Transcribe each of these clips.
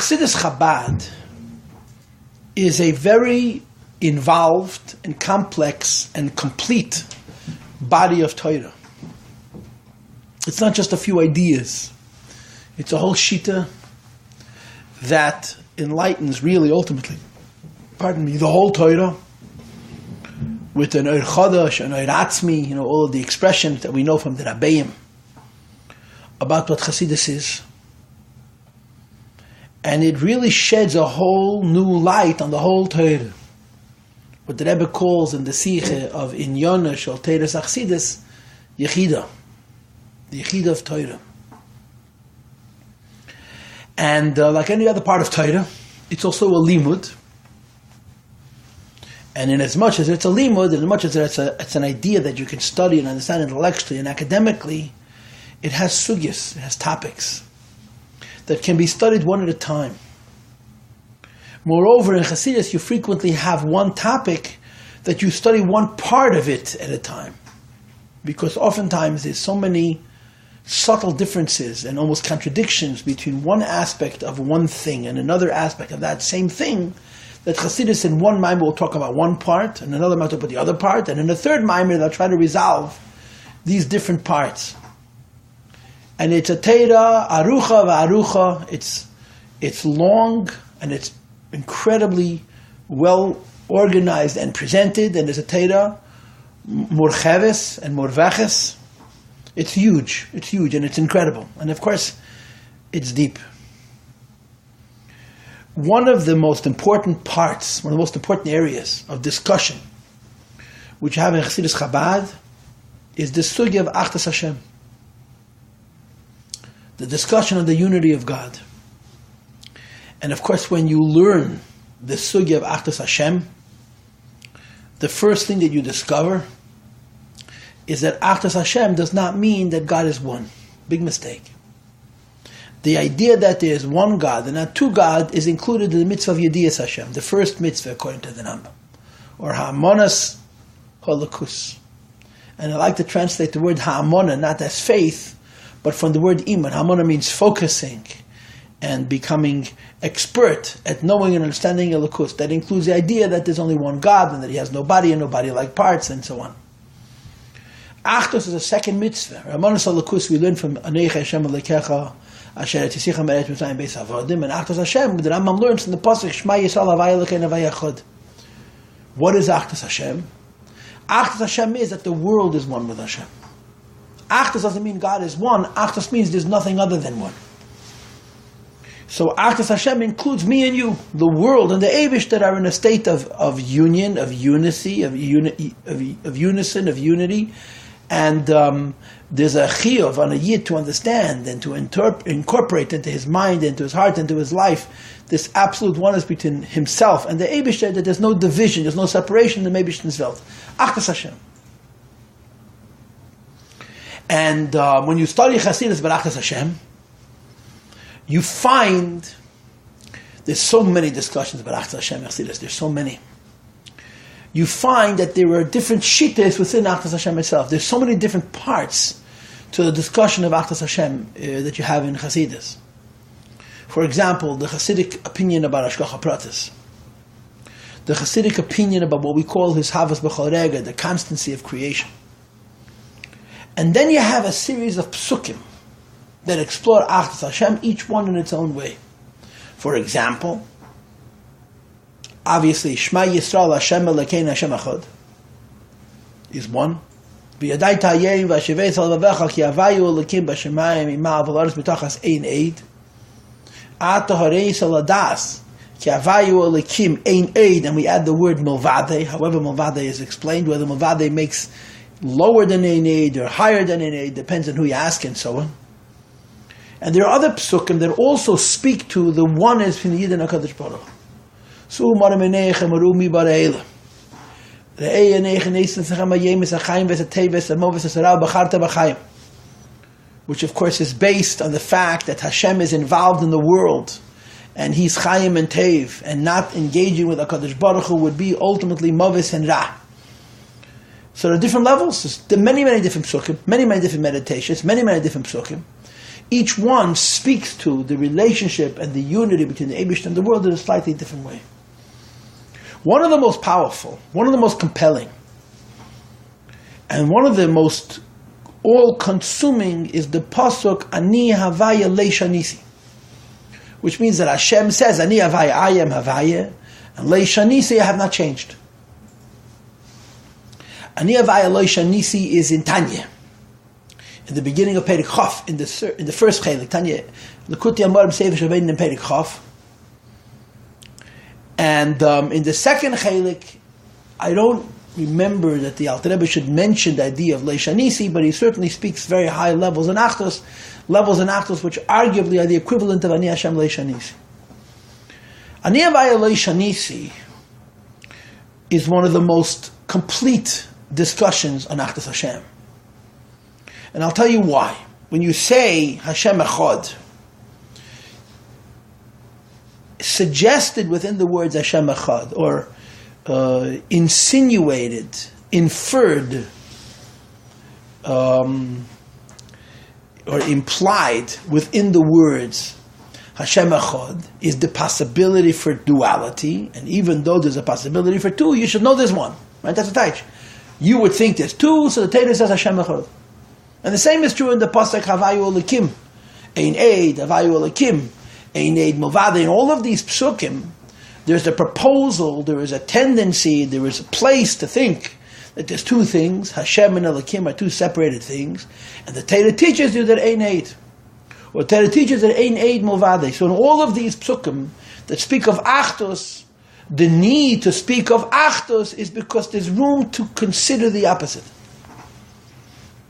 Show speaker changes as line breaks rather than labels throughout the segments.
Chassidus Chabad is a very involved and complex and complete body of Torah. It's not just a few ideas. It's a whole shita that enlightens really ultimately, the whole Torah with an Oir Chodosh, an Oir Atzmi, all of the expressions that we know from the Rabbeim about what Chassidus is. And it really sheds a whole new light on the whole Torah. What the Rebbe calls in the Siche of Inyona Shel Teiras Chassidus, Yechida, the Yechida of Torah. And like any other part of Torah, it's also a limud. And in as much as it's a limud, in as much as it's an idea that you can study and understand intellectually and academically, it has sugyas, it has topics that can be studied one at a time. Moreover, in Chassidus, you frequently have one topic that you study one part of it at a time. Because oftentimes there's so many subtle differences and almost contradictions between one aspect of one thing and another aspect of that same thing, that Chassidus in one mimer will talk about one part, and another mimer will talk about the other part, and in a third mimer they'll try to resolve these different parts. And it's a Teira, Arucha v'Arucha, it's long and it's incredibly well organized and presented, and there's a Teira, Murcheves and Murveches. It's huge, and it's incredible. And of course, it's deep. One of the most important parts, one of the most important areas of discussion which you have in Chassidus Chabad is the sugya of Achdas Hashem. The discussion of the unity of God. And of course, when you learn the sugya of Achdas Hashem, the first thing that you discover is that Achdas Hashem does not mean that God is one. Big mistake. The idea that there is one God and not two gods is included in the mitzvah of Yediyas Hashem, the first mitzvah according to the Rambam, or Ha'amonas Holokus. And I like to translate the word Ha'amona not as faith, but from the word Iman. Ha'amona means focusing and becoming expert at knowing and understanding Elokus. That includes the idea that there's only one God and that He has no body and no body-like parts and so on. Achdus is a second mitzvah. Ha'amonas Holokus we learn from Aneicha Hashem Alekecha Asher Tisicha Meret Mitzrayim Beis Avodim, and Achdus Hashem, the Rambam learns from the pasuk Shema Yisrael Havaya Elokeinu Havaya Echad. What is Achdus Hashem? Achdus Hashem is that the world is one with Hashem. Achdus doesn't mean God is one. Achdus means there's nothing other than one. So Achdus Hashem includes me and you, the world, and the Eivish that are in a state of union, of unity, of unison, of unity. And there's a chiyuv on a yid to understand and to incorporate into his mind, into his heart, into his life, this absolute oneness between himself and the Eibishter, that there's no division, there's no separation in the Eibishter's Welt. Achdus Hashem. And when you study Chassidus about Achdus Hashem, you find there's so many discussions about Achdus Hashem, Chassidus, there's so many. You find that there are different shittas within Achdus Hashem itself. There's so many different parts to the discussion of Achdus Hashem that you have in Chassidus. For example, the Chassidic opinion about Hashgacha Pratis. The Chassidic opinion about what we call his Havas B'chol Rega, the constancy of creation. And then you have a series of psukim that explore Achdus Hashem, each one in its own way. For example, obviously, Shema Yisrael Hashem Elokeinu Hashem Echad is one. V'yadai ta'yim v'ashivei tzal vavecha ki avayu Elokim b'shemayim ima'al v'laretz b'tachas ein eid. Ata harei saladas ki avayu Elokim ein eid, and we add the word milvade. However, milvade is explained, whether milvade makes lower than ein eid or higher than ein eid, depends on who you ask and so on. And there are other psukim that also speak to the oneness between the Yid and HaKadosh Baruch Hu. So maramenecha marumi bareila. Which of course is based on the fact that Hashem is involved in the world and He's Chaim and Tev, and not engaging with HaKadosh Baruch Hu would be ultimately Mavis and Ra. So there are different levels, there are many different psukim, many different meditations, many different psukim. each one speaks to the relationship and the unity between the Eibishter and the world in a slightly different way. One of the most powerful, one of the most compelling, and one of the most all-consuming is the pasuk Ani Havaya Leishanisi, which means that Hashem says, Ani Havaya, I am Havaya, and Leishanisi, I have not changed. Ani Havaya Leishanisi is in Tanya, in the beginning of Perek Chof, in the first chelik, Tanya, L'kuti Amorim Sefer Shaved in Perek Chof. And in the second chelik, I don't remember that the Alter Rebbe should mention the idea of Leishanisi, but he certainly speaks very high levels in Achdus which arguably are the equivalent of Ani Hashem Leishanisi. Ani Havaya Leishanisi is one of the most complete discussions on Achdus Hashem. And I'll tell you why. When you say Hashem Echad, suggested within the words Hashem Echad, or insinuated, inferred, or implied within the words Hashem Echad is the possibility for duality, and even though there's a possibility for two, you should know there's one. Right? That's a taich. You would think there's two, so the Torah says Hashem Echad. And the same is true in the pasuk Havayu Elikim, Ein Eid, Havayu Elikim, Ein Eid Movade. In all of these psukim, there's a proposal, there is a tendency, there is a place to think that there's two things. Hashem and Elikim are two separated things, and the Torah teaches you that Ein Eid, or the Torah teaches that Ein Eid Movade. So in all of these psukim that speak of Achdus, the need to speak of Achdus is because there's room to consider the opposite.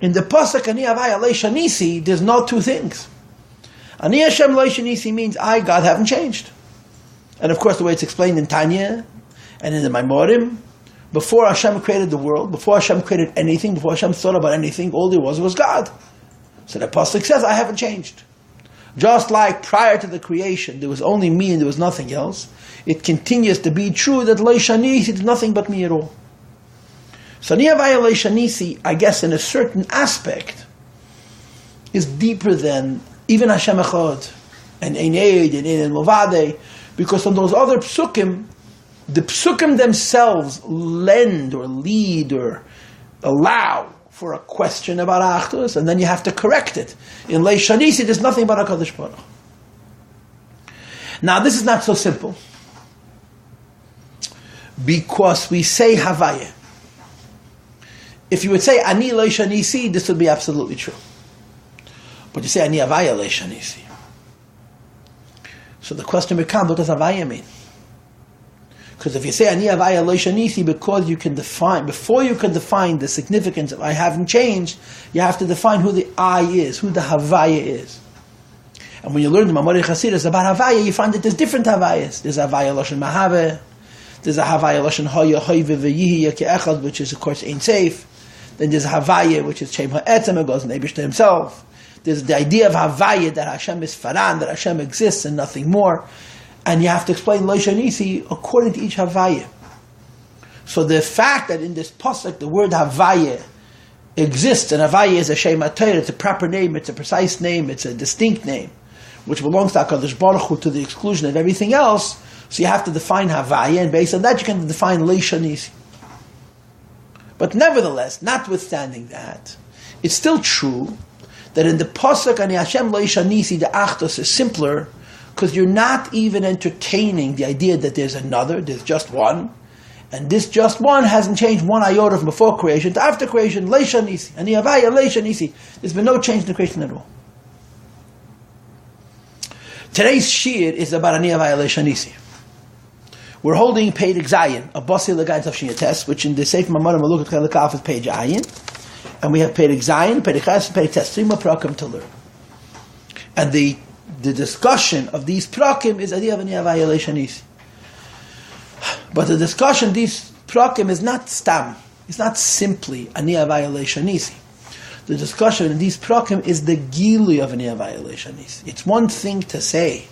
In the pasuk Ani Havaya Leishanisi, there's no two things. Ani Hashem Leishanisi means I, God, haven't changed. And of course, the way it's explained in Tanya and in the Maimorim, before Hashem created the world, before Hashem created anything, before Hashem thought about anything, all there was God. So the pasuk says, I haven't changed. Just like prior to the creation, there was only me and there was nothing else, it continues to be true that Leishanisi is nothing but me at all. So Ani Havaya Leishanisi, I guess in a certain aspect, is deeper than even Hashem Echad and Ein Eid and Ein Movade, because on those other psukim, the psukim themselves lend or lead or allow for a question about Achdus, and then you have to correct it. In Leishanisi, there's nothing about HaKadosh Baruch Hu. Now, this is not so simple, because we say Havaya. If you would say Ani Leishanisi, this would be absolutely true. But you say Ani Havaya Leishanisi. So the question becomes, what does Havaya mean? Because if you say Ani Havaya Leishanisi, because you can define, before you can define the significance of I haven't changed, you have to define who the I is, who the Havaya is. And when you learn the Mamori Chasidus about Havaya, you find that there's different Havayas. There's Havaya Lashon Mahave, there's a Havaya Lashon Hoya Hoive V'yihi Ke'echad, which is of course Ein Seif. Then there's Havaya, which is Shem Ha'etzem, it goes in Eibishter himself. There's the idea of Havaya, that Hashem is Faran, that Hashem exists and nothing more. And you have to explain Leishanisi according to each Havaya. So the fact that in this pasuk the word Havaya exists, and Havaya is a Shem HaTorah, it's a proper name, it's a precise name, it's a distinct name, which belongs to HaKadosh Baruch Hu to the exclusion of everything else. So you have to define Havaya, and based on that you can define Leishanisi. But nevertheless, notwithstanding that, it's still true that in the pasuk Ani Hashem Leishanisi, the Achdus is simpler, because you're not even entertaining the idea that there's another, there's just one, and this just one hasn't changed one iota from before creation to after creation. Leishanisi, Ani Havaya Leishanisi. There's been no change in the creation at all. Today's shiur is about Ani Havaya Leishanisi. We're holding page Zayin, a Basi Ligani of Shenites, which in the Sefer Mamorim Malukot Chelakaf is page Ayin, and we have page Zayin, page Ches, and page Tes, 3 more prakim to learn. And the discussion of these prakim is idea of Ani Havaya Leishanisi. But the discussion of these prakim is not stam, it's not simply Ani Havaya Leishanisi. The discussion in these prakim is the gilui of Ani Havaya Leishanisi. It's one thing to say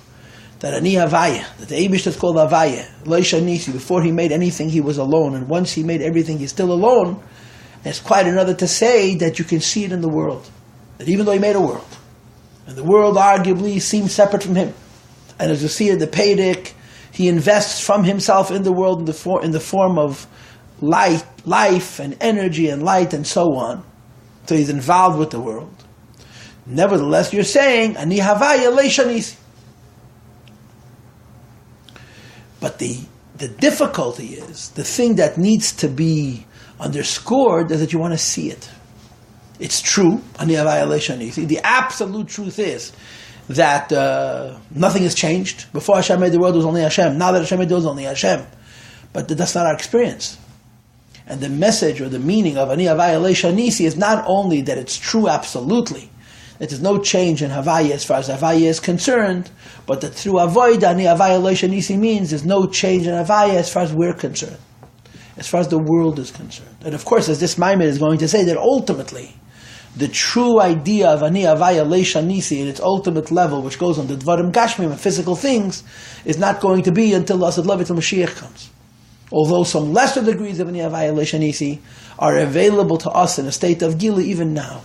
that Ani Havaya, that the Eibishter is called Havaya, Leishanisi, before he made anything he was alone, and once he made everything he's still alone. And it's quite another to say that you can see it in the world. That even though he made a world, And the world arguably seems separate from him. And as you see in the Perek, he invests from himself in the world in the form of life and energy and light and so on. So he's involved with the world. Nevertheless, you're saying, Ani Havaya Leishanisi. But the difficulty is, the thing that needs to be underscored is that you want to see it. It's true, Ani Havaya Leishanisi. The absolute truth is that nothing has changed. Before Hashem made the world, it was only Hashem. Now that Hashem made the world, it was only Hashem. But that's not our experience. And the message or the meaning of Ani Havaya Leishanisi is not only that it's true absolutely, that there's no change in Havaya as far as Havaya is concerned, but that through Avoid, Ani Havaya Leishanisi means there's no change in Havaya as far as we're concerned, as far as the world is concerned. And of course, as this Maimed is going to say, that ultimately, the true idea of Ani Havaya Leishanisi in its ultimate level, which goes on the Dvarim Gashmim and physical things, is not going to be until Asad Levit Mashiach comes. Although some lesser degrees of Ani Havaya Leishanisi are available to us in a state of Gila even now.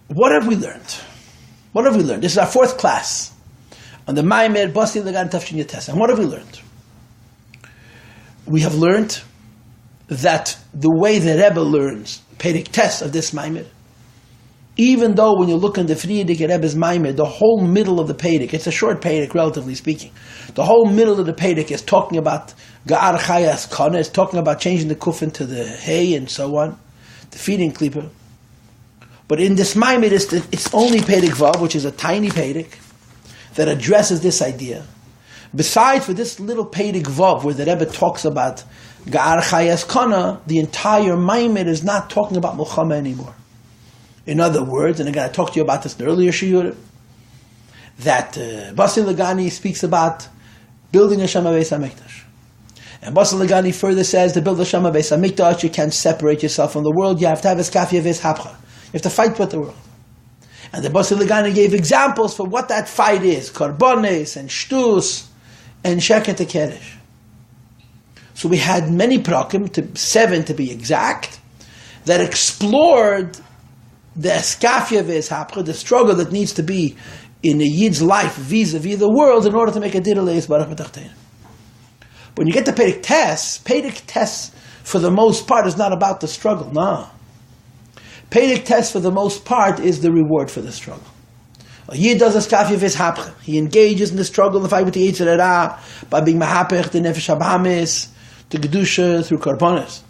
What have we learned? What have we learned? This is our fourth class on the Maimed Basi Ligani Tafshin Yates. And what have we learned? We have learned that the way the Rebbe learns Perek test of this Maimed, even though when you look in the Frierdiker Rebbe's Maimed, the whole middle of the Perek, it's a short Perek relatively speaking, the whole middle of the Perek is talking about Ga'ar Chayas Kana, it's talking about changing the kuf into the hay and so on, the feeding klipa. But in this Maimed, it's only Perek Vav, which is a tiny Perek, that addresses this idea. Besides for this little Perek Vav, where the Rebbe talks about Ga'ar Chayas Kana, the entire Maimed is not talking about Milchama anymore. In other words, and again I talked to you about this in the earlier shiur, that Basi Ligani speaks about building Hashem Beis HaMikdash. And Basi Ligani further says, to build Hashem Beis HaMikdash, you can't separate yourself from the world, you have to have Eskafia Ves Hapcha. You have to fight with the world. And the Basi Ligani gave examples for what that fight is, Karbones and Shtus and Sheket HaKedesh. So we had many prakim, 7 to be exact, that explored the eskafia ves hapcha, the struggle that needs to be in a Yid's life vis-a-vis the world in order to make a dir leis barach b'tachtein. When you get to Perek test for the most part is not about the struggle, no. Perek test for the most part is the reward for the struggle. A Yid does eskafia ves hapcha. He engages in the struggle, the fight with the Yetzer Hara, by being mahapech, the nefesh habahamis, to Kedusha through Karbonis.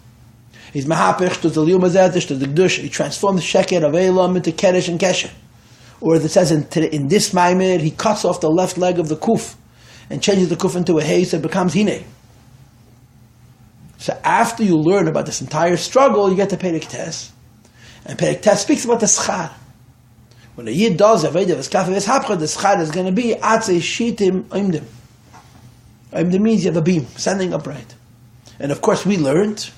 He's mahapech to the liyum hazeh, to the Kedusha. He transforms the sheket of Elam into Kedesh and Kesher. Or it says in this Maimed, he cuts off the left leg of the kuf and changes the kuf into a hay so it becomes hine. So after you learn about this entire struggle, you get to Perek test. And Perek test speaks about the schar. When a Yid does Avodah v'skafeh v'shapcha, the schar is going to be atzei shitim oimdim. Oimdim means you have a beam, standing upright. And of course we learned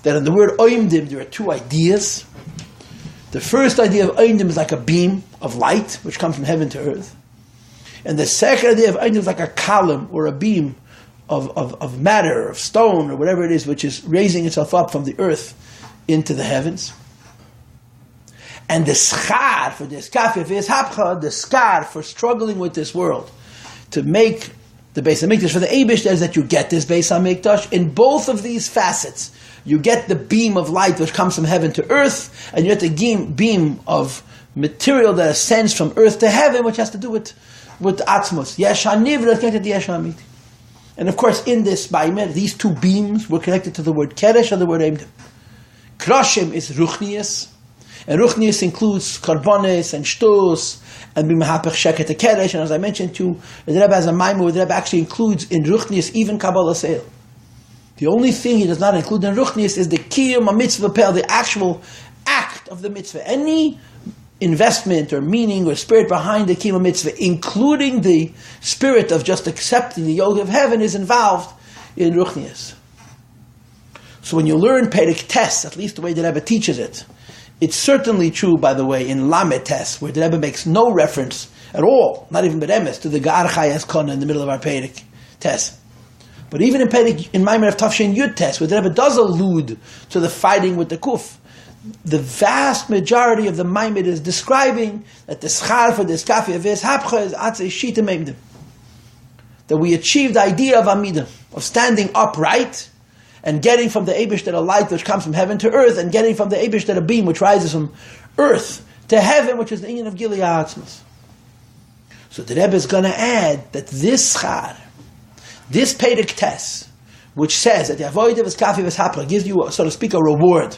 that in the word oimdim there are two ideas. The first idea of oimdim is like a beam of light, which comes from heaven to earth. And the second idea of oimdim is like a column or a beam of matter, of stone, or whatever it is, which is raising itself up from the earth into the heavens. And the schar for this kafir ves hapcha, the schar for struggling with this world, to make the Beis HaMikdash for the Eibush, is that you get this Beis HaMikdash in both of these facets. You get the beam of light which comes from heaven to earth, and you get the beam of material that ascends from earth to heaven, which has to do with Atzmos. Yesh HaNivra is connected to Yesh HaAmiti. And of course, in this Maimed, these two beams were connected to the word Kedesh and the word Eimdim. Kroshim is Ruchnius, and Ruchnius includes Karbones and Shtus, and B'mahapech Sheket HaKedesh, and as I mentioned to you, the Rebbe has a Maimed where the Rebbe actually includes in Ruchnius even Kabbalah Seil. The only thing he does not include in Ruchnius is the Kiyum HaMitzvah Pel, the actual act of the mitzvah. Any investment or meaning or spirit behind the Kiyum HaMitzvah, including the spirit of just accepting the yoke of heaven, is involved in Ruchnius. So when you learn Perek Tes, at least the way the Rebbe teaches it, it's certainly true, by the way, in Lamed Tes, where the Rebbe makes no reference at all, not even Beremes, to the Ga'ar Chayas Kana in the middle of our Perek Tes. But even in Maimed of Tafshin Yud Tes, where the Rebbe does allude to the fighting with the Kuf, the vast majority of the Maimed is describing that the schar for this kafi aves hapcha is atzei shita meimdim. That we achieve the idea of Amidah, of standing upright and getting from the Eibishter a light which comes from heaven to earth, and getting from the Eibishter a beam which rises from earth to heaven, which is the inyan of Gilui Ha'atzmos. So the Rebbe is going to add that this schar, this Perek Tes, which says that the avodah v'skafi v'shapra gives you, so to speak, a reward,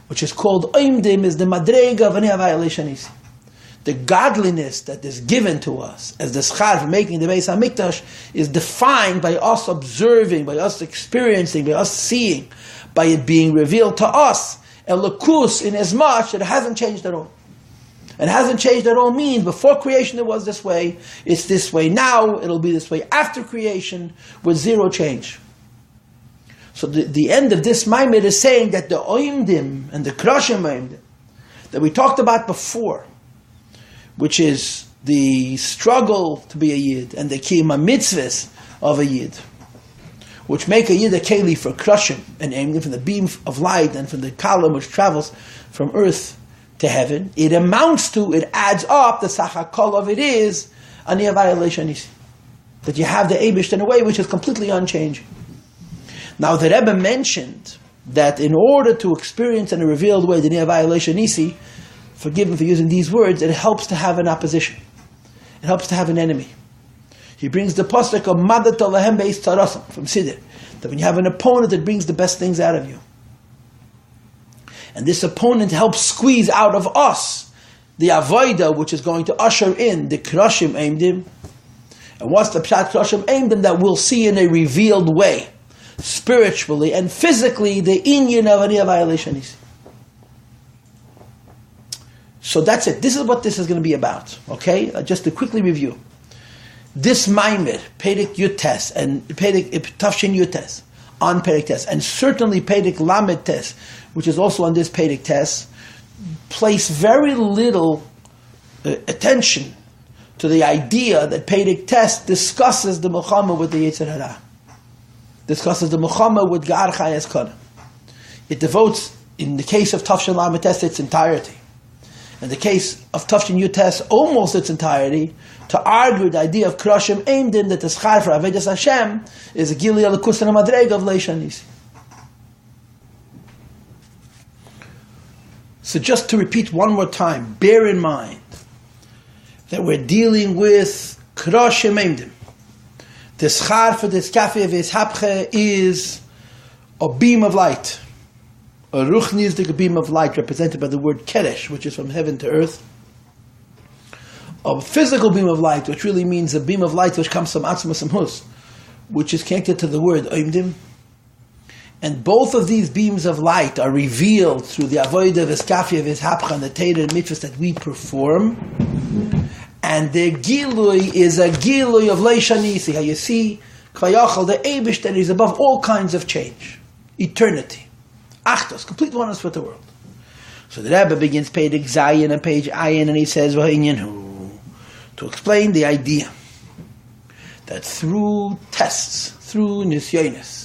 which is called oimdim, is the madrega of ani havai leishanisi. The godliness that is given to us as the schar for making the Beis HaMikdash is defined by us observing, by us experiencing, by us seeing, by it being revealed to us, elokus, in as much that it hasn't changed at all. And hasn't changed at all means before creation it was this way, it's this way now, it'll be this way after creation, with zero change. So the end of this Maimed is saying that the oimdim and the kroshim oimdim that we talked about before, which is the struggle to be a Yid and the kiyum mitzvahs of a Yid, which make a Yid a keli for kroshim and aiming from the beam of light and from the column which travels from earth to heaven, it amounts to, it adds up, the sachakol of it is ani havai leishanisi, that you have the Eibush in a way which is completely unchanging. Now the Rebbe mentioned that in order to experience in a revealed way the ani havai leishanisi, forgive me for using these words, it helps to have an opposition. It helps to have an enemy. He brings the pasuk of Madat Lahem Beis Tarasam from Siddur, that when you have an opponent, it brings the best things out of you. And this opponent helps squeeze out of us the avodah, which is going to usher in the kroshim eimdim. And what's the pshat kroshim eimdim? That we'll see in a revealed way, spiritually and physically, the inyan of ani havai leishanisi. So that's it. This is what this is going to be about. Okay? Just to quickly review. This Maimed, Perek Yutes, and Perek Tafshin Yutes, on Perek Tes, and certainly Perek Lamed Tes, which is also on this Perek Tes, place very little attention to the idea that Perek Tes discusses the Milchama with the Yetzer Hara. Discusses the Milchama with Gar Chayes Kana. It devotes, in the case of Tafshin Lamed Tes, its entirety. In the case of Tafshin Yutes, almost its entirety, to argue the idea of Kroshim Eimdim, that the schar for Avedas Hashem is a Gilui Elokus and a Madrega of Leishanisi. So just to repeat one more time, bear in mind that we're dealing with Kroshim Eimdim. The schar for this kafe v'eshapche is a beam of light. A ruchnistic beam of light represented by the word keresh, which is from heaven to earth. A physical beam of light, which really means a beam of light which comes from atzmos amhus, which is connected to the word oimdim. And both of these beams of light are revealed through the avodah v'skafia v'eshapcha and the Torah and mitzvahs that we perform. And the gilui is a gilui of leishanisi. How you see, kayachal, the Eibush that is above all kinds of change, eternity. Achtos, complete oneness with the world. So the Rebbe begins Perek Zayin and page Ayin, and he says, to explain the idea that through tests, through nisyonis,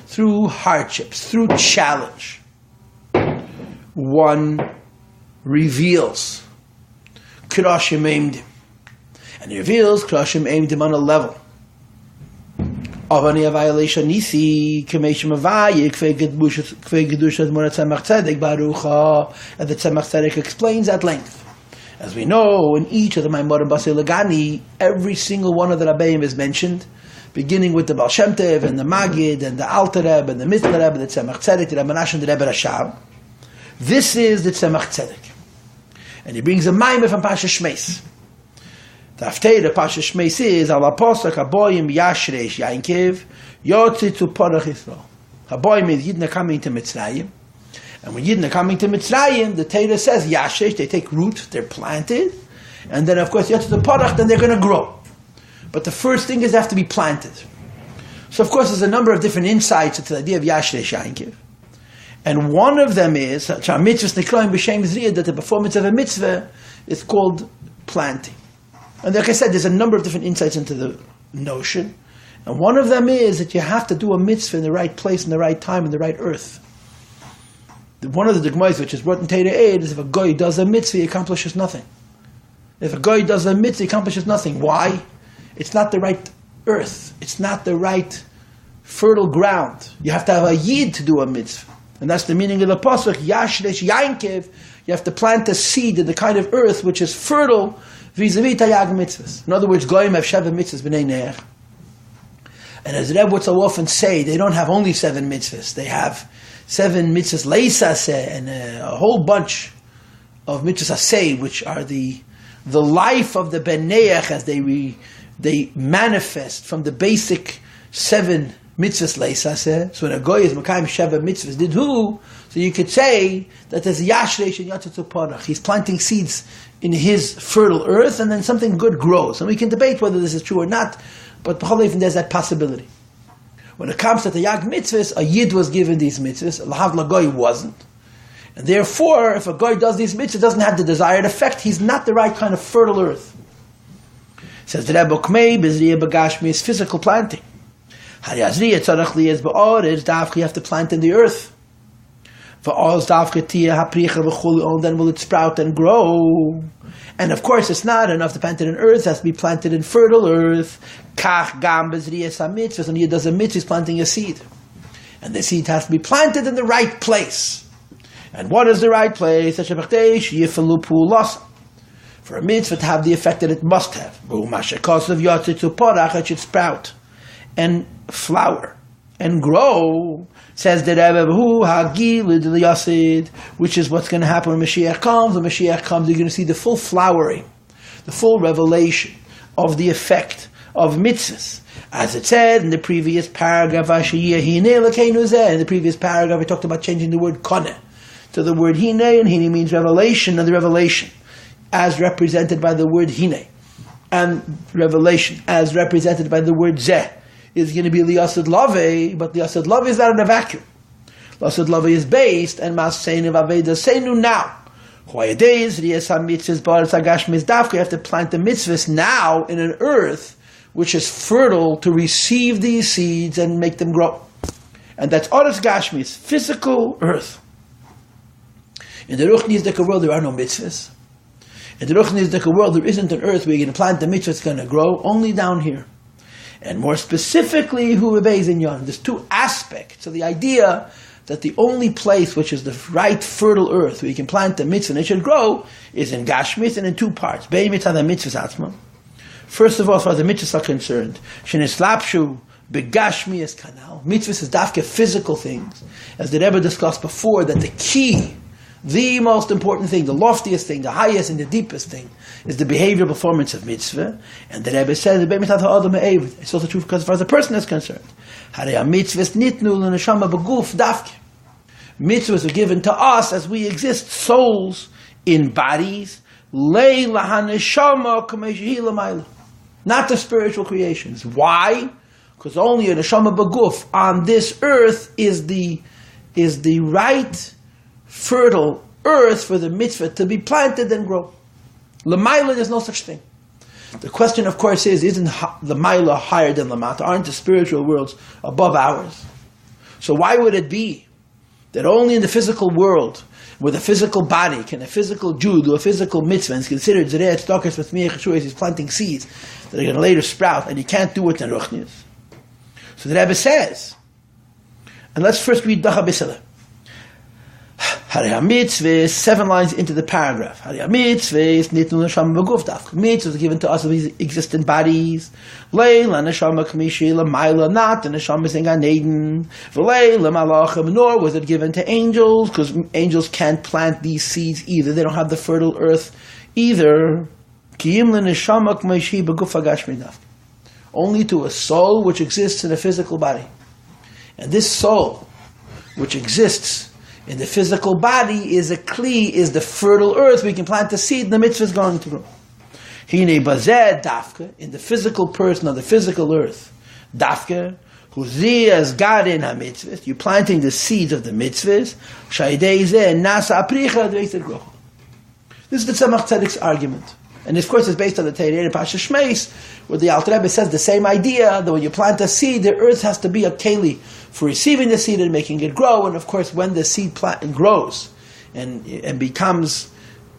through hardships, through challenge, one reveals Kroshim Eimdim. And he reveals Kroshim Eimdim on a level of ani havai leishanisi, k'meishim havai, k'fei gedushas mora Tzemach Tzedek barucha, and the Tzemach Tzedek explains at length. As we know, in each of the Maimorim Basi Ligani, every single one of the Rabbeim is mentioned, beginning with the Baal Shem Tov and the Magid and the Alter Rebbe and the Mitzvah Rebbe, the Tzemach Tzedek, the Rebbe Maharash and the Rebbe Rashab. This is the Tzemach Tzedek. And he brings a Maimah from Pasha Shmeis. The Haftarah Pasha Shmeis is Al Apostle Haboyim Yashreish Yankiv Yotzi to Porach Yisrael. Haboyim is Yidna coming to Mitzrayim, and when Yidna coming to Mitzrayim, the Torah says Yashreish, they take root, they're planted, and then of course Yotzi to Porach, then they're going to grow. But the first thing is they have to be planted. So of course there's a number of different insights into the idea of Yashreish Yankiv, and one of them is that the performance of a mitzvah is called planting. And like I said, there's a number of different insights into the notion. And one of them is that you have to do a mitzvah in the right place, in the right time, in the right earth. one of the dogmas which is brought in Torah 8 is if a guy does a mitzvah, he accomplishes nothing. If a guy does a mitzvah, he accomplishes nothing. Why? It's not the right earth. It's not the right fertile ground. You have to have a yid to do a mitzvah. And that's the meaning of the pasuk, Yashresh Yankev. You have to plant a seed in the kind of earth which is fertile vis-a-vis tayag mitzvahs. In other words, goyim have 7 mitzvahs b'nei ne'er. And as Rebbe would so often say, they don't have only 7 mitzvahs. They have 7 mitzvahs leisaseh and a whole bunch of mitzvahs aseh, which are the life of the beneach as they manifest from the basic 7 mitzvahs leisaseh. So when a goy is makayim sheva mitzvahs, did who? So you could say that there's yashreish and yatzutzu parach. He's planting seeds in his fertile earth, and then something good grows. And we can debate whether this is true or not, but even there's that possibility. When it comes to the yag mitzvahs, a yid was given these mitzvahs, lahav lagoy wasn't. And therefore, if a goy does these mitzvahs, doesn't have the desired effect, he's not the right kind of fertile earth. Says the Rebbe Kmei, Bezriya Bagashmi is physical planting. You have to plant in the earth. Then will it sprout and grow. And of course, it's not enough to plant it in earth, it has to be planted in fertile earth. And he does a mitzvah, he's planting a seed. And the seed has to be planted in the right place. And what is the right place? For a mitzvah to have the effect that it must have. It should sprout and flower and grow. Says the Rebbe, which is what's going to happen when Mashiach comes. When Mashiach comes, you're going to see the full flowering, the full revelation of the effect of mitzvahs. As it said in the previous paragraph, in the previous paragraph, we talked about changing the word koneh to the word hine, and hine means revelation, and the revelation as represented by the word hine, and revelation as represented by the word zeh is going to be liyasad lave, but liyasad lave is not in a vacuum. Liyasad lave is based, and maseinu v'aveda seinu now. You have to plant the mitzvahs now in an earth which is fertile to receive these seeds and make them grow. And that's Oretz Gashmis, physical earth. In the Ruchnizdeka world, there are no mitzvahs. In the Ruchnizdeka world, there isn't an earth where you're going to plant the mitzvah that's going to grow, only down here. And more specifically, Hu Bebeis in Yon. There's 2 aspects of the idea that the only place which is the right fertile earth where you can plant the mitzvah and it should grow is in Gashmis and in 2 parts. Be'im mitzvah the mitzvahs atzma. First of all, as far as the mitzvahs are concerned, Shenislapshu begashmi kanal. Mitzvahs is dafke physical things. As the Rebbe discussed before, that the key, the most important thing, the loftiest thing, the highest and the deepest thing is the behavioral performance of mitzvah. And the Rebbe says, it's also true because as far as the person is concerned. Mitzvahs are given to us as we exist, souls in bodies. Not the spiritual creations. Why? Because only a neshama beguf on this earth is the right fertile earth for the mitzvah to be planted and grow. L'mayla, there's no such thing. The question, of course, isn't the Maila higher than Lamata? Aren't the spiritual worlds above ours? So why would it be that only in the physical world, with a physical body, can a physical Jew do a physical mitzvah and is considered Zereh Tzedakah with Miach Yeshua, he's planting seeds that are going to later sprout, and he can't do it in Ruchnius? So the Rebbe says, and let's first read Dacha B'Sele. Mitzvahs, 7 lines into the paragraph. Mitzvahs are given to us as we exist in bodies. Leila neshama k'mishi l'mayla, not the neshamas in Gan Eden. V'leila malachim, nor was it given to angels, because angels can't plant these seeds either. They don't have the fertile earth either. Kiyim l'neshama k'mishi b'guf hagashmi daf. Only to a soul which exists in a physical body. And this soul, which exists in the physical body, is a kli, is the fertile earth. We can plant the seed and the mitzvah is going to grow. Hine bazeh dafka, in the physical person of the physical earth, dafka, as God in ha-mitzvahs, you're planting the seeds of the mitzvahs, shaydei zeh nasa apricha. This is the Tzemach Tzedek's argument. And this course is based on the Torah in Pasha Shmeis, where the Alter Rebbe says the same idea, that when you plant a seed, the earth has to be a keli for receiving the seed and making it grow. And of course, when the seed grows and becomes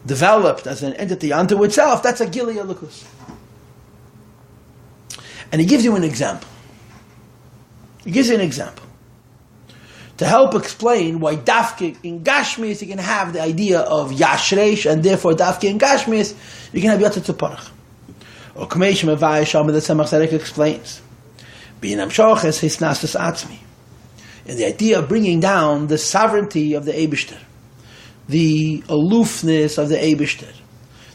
developed as an entity unto itself, that's a Gili Elokus. And he gives you an example. He gives you an example to help explain why Dafke in Gashmis you can have the idea of Yashresh, and therefore Dafke in Gashmis you can have Yatzat Tzparach. Or Kamesh Mevai Shama, the Tzemach Tzedek explains, B'inam Shoches Hisnastus Atzmi, and the idea of bringing down the sovereignty of the Eibishter, the aloofness of the Eibishter,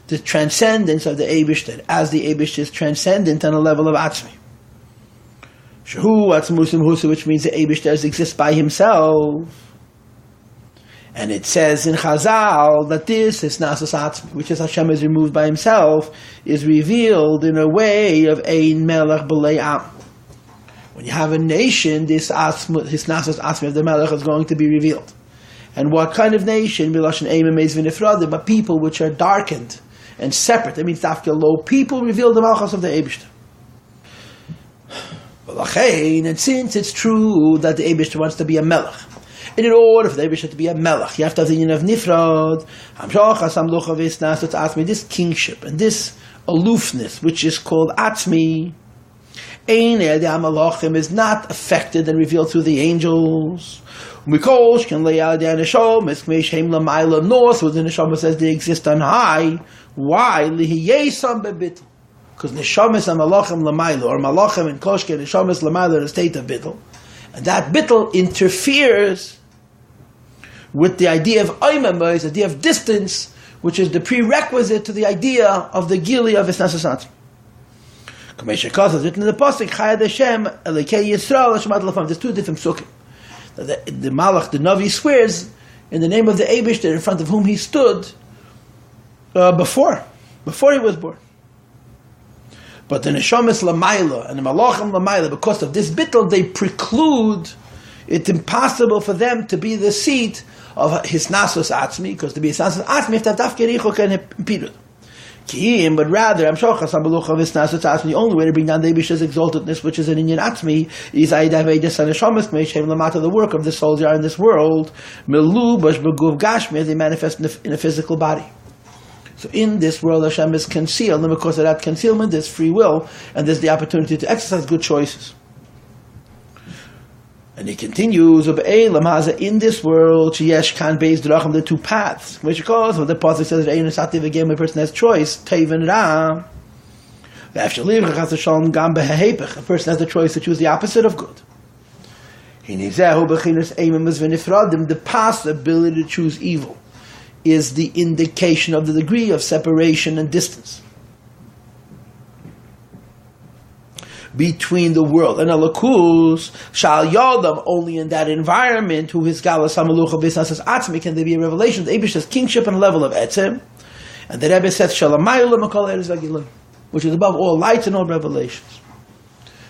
the transcendence of the Eibishter, as the Eibishter is transcendent on a level of Atzmi. Shehu Atzmusim Husu, which means the Eibishter exists by himself. And it says in Chazal that this is Nasus Atzmi, which is Hashem is removed by himself, is revealed in a way of Ein Melech B'lei Am. When you have a nation, this Nasus Atzmi of the Melech is going to be revealed. And what kind of nation? But people which are darkened and separate. That means Dafka low people reveal the Malchus of the Eibishter. And since it's true that the Eibishter wants to be a Melech, and in order for the Eibishter to be a Melech, you have to have the union of Nifrod, this kingship and this aloofness, which is called Atzmi, is not affected and revealed through the angels. Mikosh can lay out the neshama, north, where the neshama says they exist on high. Why? Because neshamas and malachim lamaylo, or malachim and koshke neshamas lamaylo in a state of bittul, and that bittul interferes with the idea of oimamos, the idea of distance, which is the prerequisite to the idea of the gili of Hisnasas. Kamesha is written in the pasuk Chayad Hashem Elekei Yisrael Hashemat Lafam. There's two different psukim. The Malach, the Navi, swears in the name of the Eibishter in front of whom he stood before he was born. But the Neshamas Lamayla and the Malachim Lamayla, because of this bittul, they preclude it impossible for them to be the seat of his Nasus Atzmi, because to be his Nasus Atzmi, if that Dafke Richo can impede it. But rather, the only way to bring down the Eibishter's exaltedness, which is an Inyan Atzmi, is the work of the souls that are in this world. They manifest in a physical body. So in this world, Hashem is concealed, and because of that concealment, there's free will, and there's the opportunity to exercise good choices. And he continues, in this world, the two paths, which cause what the pasuk says, a person has choice, Teiv and Ra. A person has the choice to choose the opposite of good. The possibility to choose evil is the indication of the degree of separation and distance between the world and Alakus Shal Yodam. Only in that environment, who his Galas Hamalucha Bisnasas Atzmi, can there be a revelation of the Eibishter's kingship on a level of Etzem. And the Rebbe says Shalamayla Makol Eretz Vagilim, which is above all lights and all revelations.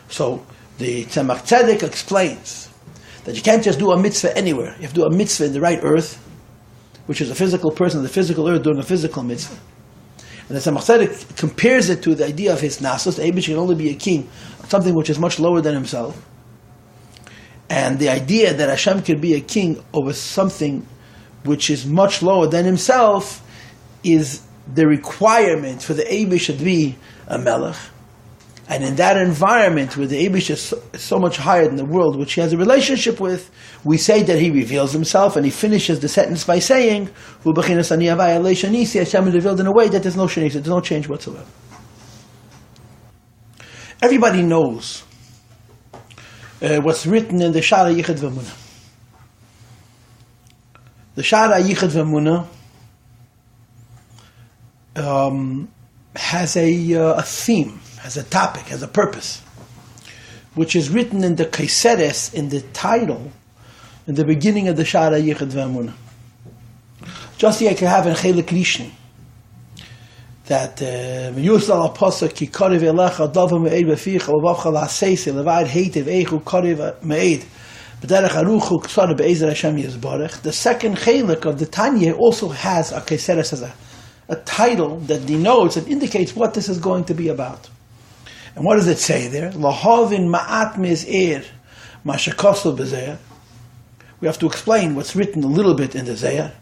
So the Tzemach Tzedek explains that you can't just do a mitzvah anywhere. You have to do a mitzvah in the right earth, which is a physical person on the physical earth doing a physical mitzvah. And the Tzemach Tzedek compares it to the idea of his nasus. The Eibishter can only be a king of something which is much lower than himself. And the idea that Hashem could be a king over something which is much lower than himself is the requirement for the Eibishter to be a melech. And in that environment where the Eibishter is so much higher than the world which he has a relationship with, we say that he reveals himself, and he finishes the sentence by saying, Hashem is revealed in a way that there's no shanisa, there's no change whatsoever. Everybody knows what's written in the Shara Yichud V'Emunah. The Shara Yichud V'Emunah has a theme, has a topic, has a purpose, which is written in the Kaiseres, in the title, in the beginning of the Shara Yichud V'Emunah. Just like you have in Chelik Rishni, that Yusal Apostle Ki Kariv Elecha Davam Me'ed B'Ficha L'Vavcha L'Aseise L'Vad Heitiv Eichu Kariv Me'ed B'Derech Aruchu Ksara Be'ezer Hashem Yizbarech. The second Chelik of the Tanya also has a Kaiseres, as a a title that denotes and indicates what this is going to be about. And what does it say there? Lahavin ma'at miz'ir ma'shakosel b'zeir. We have to explain what's written a little bit in the Zeir.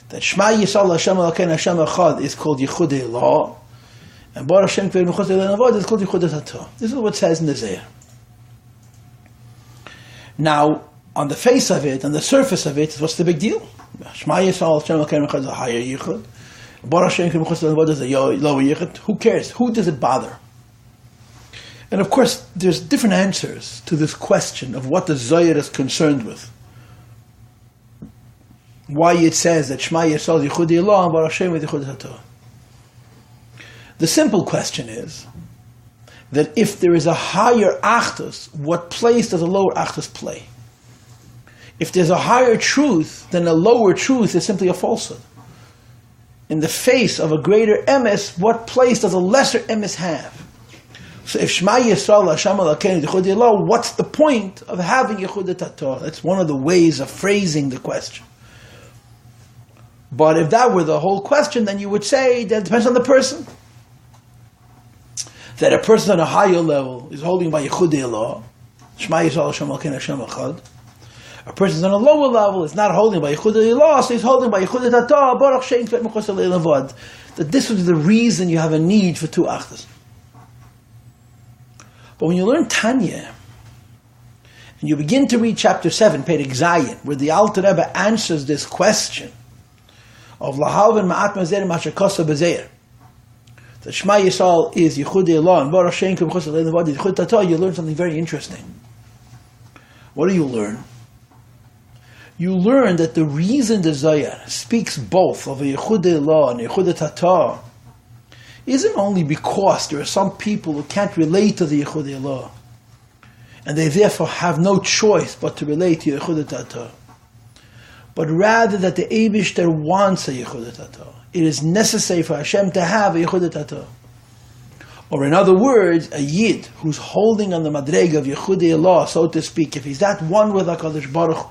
That Shema Yisrael Hashem Elokeinu Hashem Echad is called Yichudei Law, and Bar Hashem Kveinu Chosei Lenavod is called Yichudei Tato. This is what it says in the Zeir. Now, on the face of it, on the surface of it, what's the big deal? Shema Yisrael Hashem Elokeinu Echad is a higher Yichud. Bar Hashem Kveinu Chosei Lenavod is a lower Yichud. Who cares? Who does it bother? And of course, there's different answers to this question of what the Zohar is concerned with. Why it says that Shema Yisrael Yichudei Law and Bar Hashem with Yichudei Tato. The simple question is that if there is a higher Achdus, what place does a lower Achdus play? If there's a higher truth, then a lower truth is simply a falsehood. In the face of a greater emes, what place does a lesser emes have? So if Shema Yisrael Hashem Elokeinu Yichudei Law, what's the point of having Yichudei Tato? That's one of the ways of phrasing the question. But if that were the whole question, then you would say that it depends on the person. That a person on a higher level is holding by Yichudei Law, Shema Yisrael Hashem Elokeinu Hashem Echad. A person on a lower level is not holding by Yichudei Law, so he's holding by Yichudei Tato, Baruch Shein Kvet Mechosei Lenavod. That this was the reason you have a need for two Achdus. But when you learn Tanya, and you begin to read chapter 7, Perek Zayin, where the Alter Rebbe answers this question, of Lahav and Ma'at Mazer Mashakosa Bezer. The Shema Yisrael is Yichudei Law and Baruch Shein Kvet Mechosei Lenavod Yichudei Tato. You learn something very interesting. What do you learn? You learn that the reason the Zohar speaks both of a Yichudei Law and Yichudei Tato isn't only because there are some people who can't relate to the Yichudei Law, and they therefore have no choice but to relate to Yichudei Tato, but rather that the Eibishter wants a Yichudei Tato. It is necessary for Hashem to have a Yichudei Tato. Or in other words, a Yid who's holding on the Madrega of Yichudei Law, so to speak, if he's that one with HaKadosh Baruch Hu,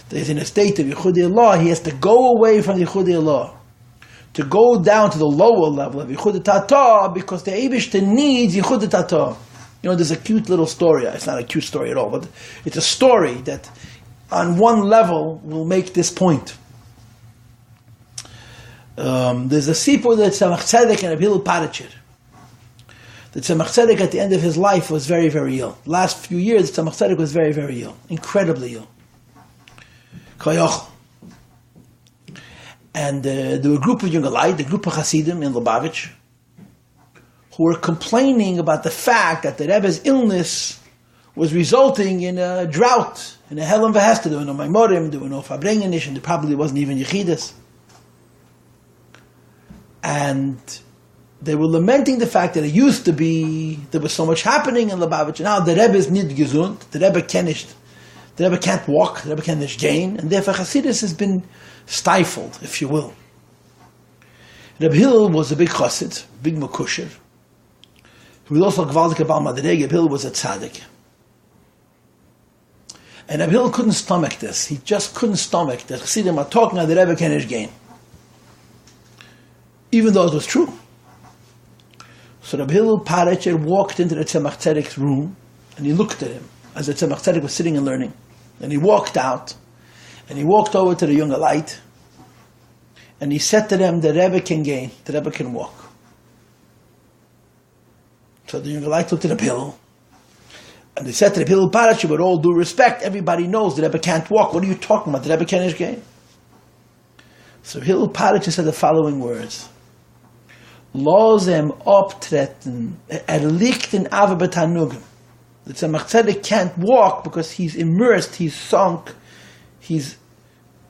that is in a state of Yichudei Law, he has to go away from Yichudei Law, to go down to the lower level of Yichudei Tato, because the Eibishter needs Yichudei Tato. You know, there's a cute little story. It's not a cute story at all, but it's a story that on one level will make this point. There's a sipur that Tzemach Tzedek and Rebbe Maharash. The Tzemach Tzedek at the end of his life was very, very ill. Last few years, Tzemach Tzedek was very, very ill. Incredibly ill. And there were a group of Yungalite, a group of Hasidim in Lubavitch, who were complaining about the fact that the Rebbe's illness was resulting in a drought, in a Helam V'Hester. There were no Maimorim, there were no Fabrenganish, and there probably wasn't even Yechidus. And they were lamenting the fact that it used to be, there was so much happening in Lubavitch. Now the Rebbe is nid gesund, the Rebbe can't walk, the Rebbe can't gain, and therefore Hasidus has been stifled, if you will. Reb Hillel was a big chassid, big makusher. He was also a gvaldik Baal Madrega. Reb Hillel was a tzaddik. And Reb Hillel couldn't stomach this. He just couldn't stomach that Chassidim are talking about the Rebbe can't gain. Even though it was true. So Rebbe Maharash walked into the Tzemach Tzedek's room, and he looked at him as the Tzemach Tzedek was sitting and learning. And he walked out, and he walked over to the younger light, and he said to them, the Rebbe can gain, the Rebbe can walk. So the younger light looked at Rebbe, and they said to Rebbe Maharash, with all due respect, everybody knows the Rebbe can't walk. What are you talking about? The Rebbe can't gain. So Rebbe Maharash said the following words. Lozem optreten, liegt in Ava betanugim. The Tzemach Tzedek can't walk because he's immersed, he's sunk, he's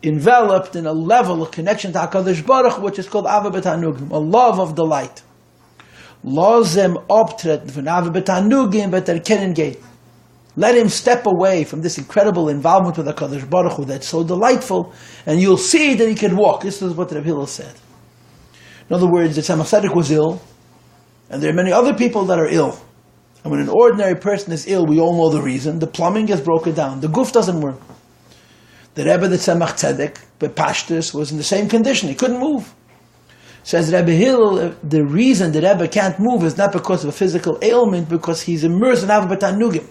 enveloped in a level of connection to HaKadosh Baruch Hu, which is called Ava betanugim, a love of delight. Lozem optreten von Ava betanugim, but kenen gate. Let him step away from this incredible involvement with HaKadosh Baruch Hu that's so delightful, and you'll see that he can walk. This is what Reb Hillel said. In other words, the Tzemach Tzedek was ill, and there are many other people that are ill. And when an ordinary person is ill, we all know the reason. The plumbing is broken down. The guf doesn't work. The Rebbe, the Tzemach Tzedek, Bepashtus, was in the same condition. He couldn't move. Says Rebbe Hillel, the reason the Rebbe can't move is not because of a physical ailment, because he's immersed in Ava B'Tanugim.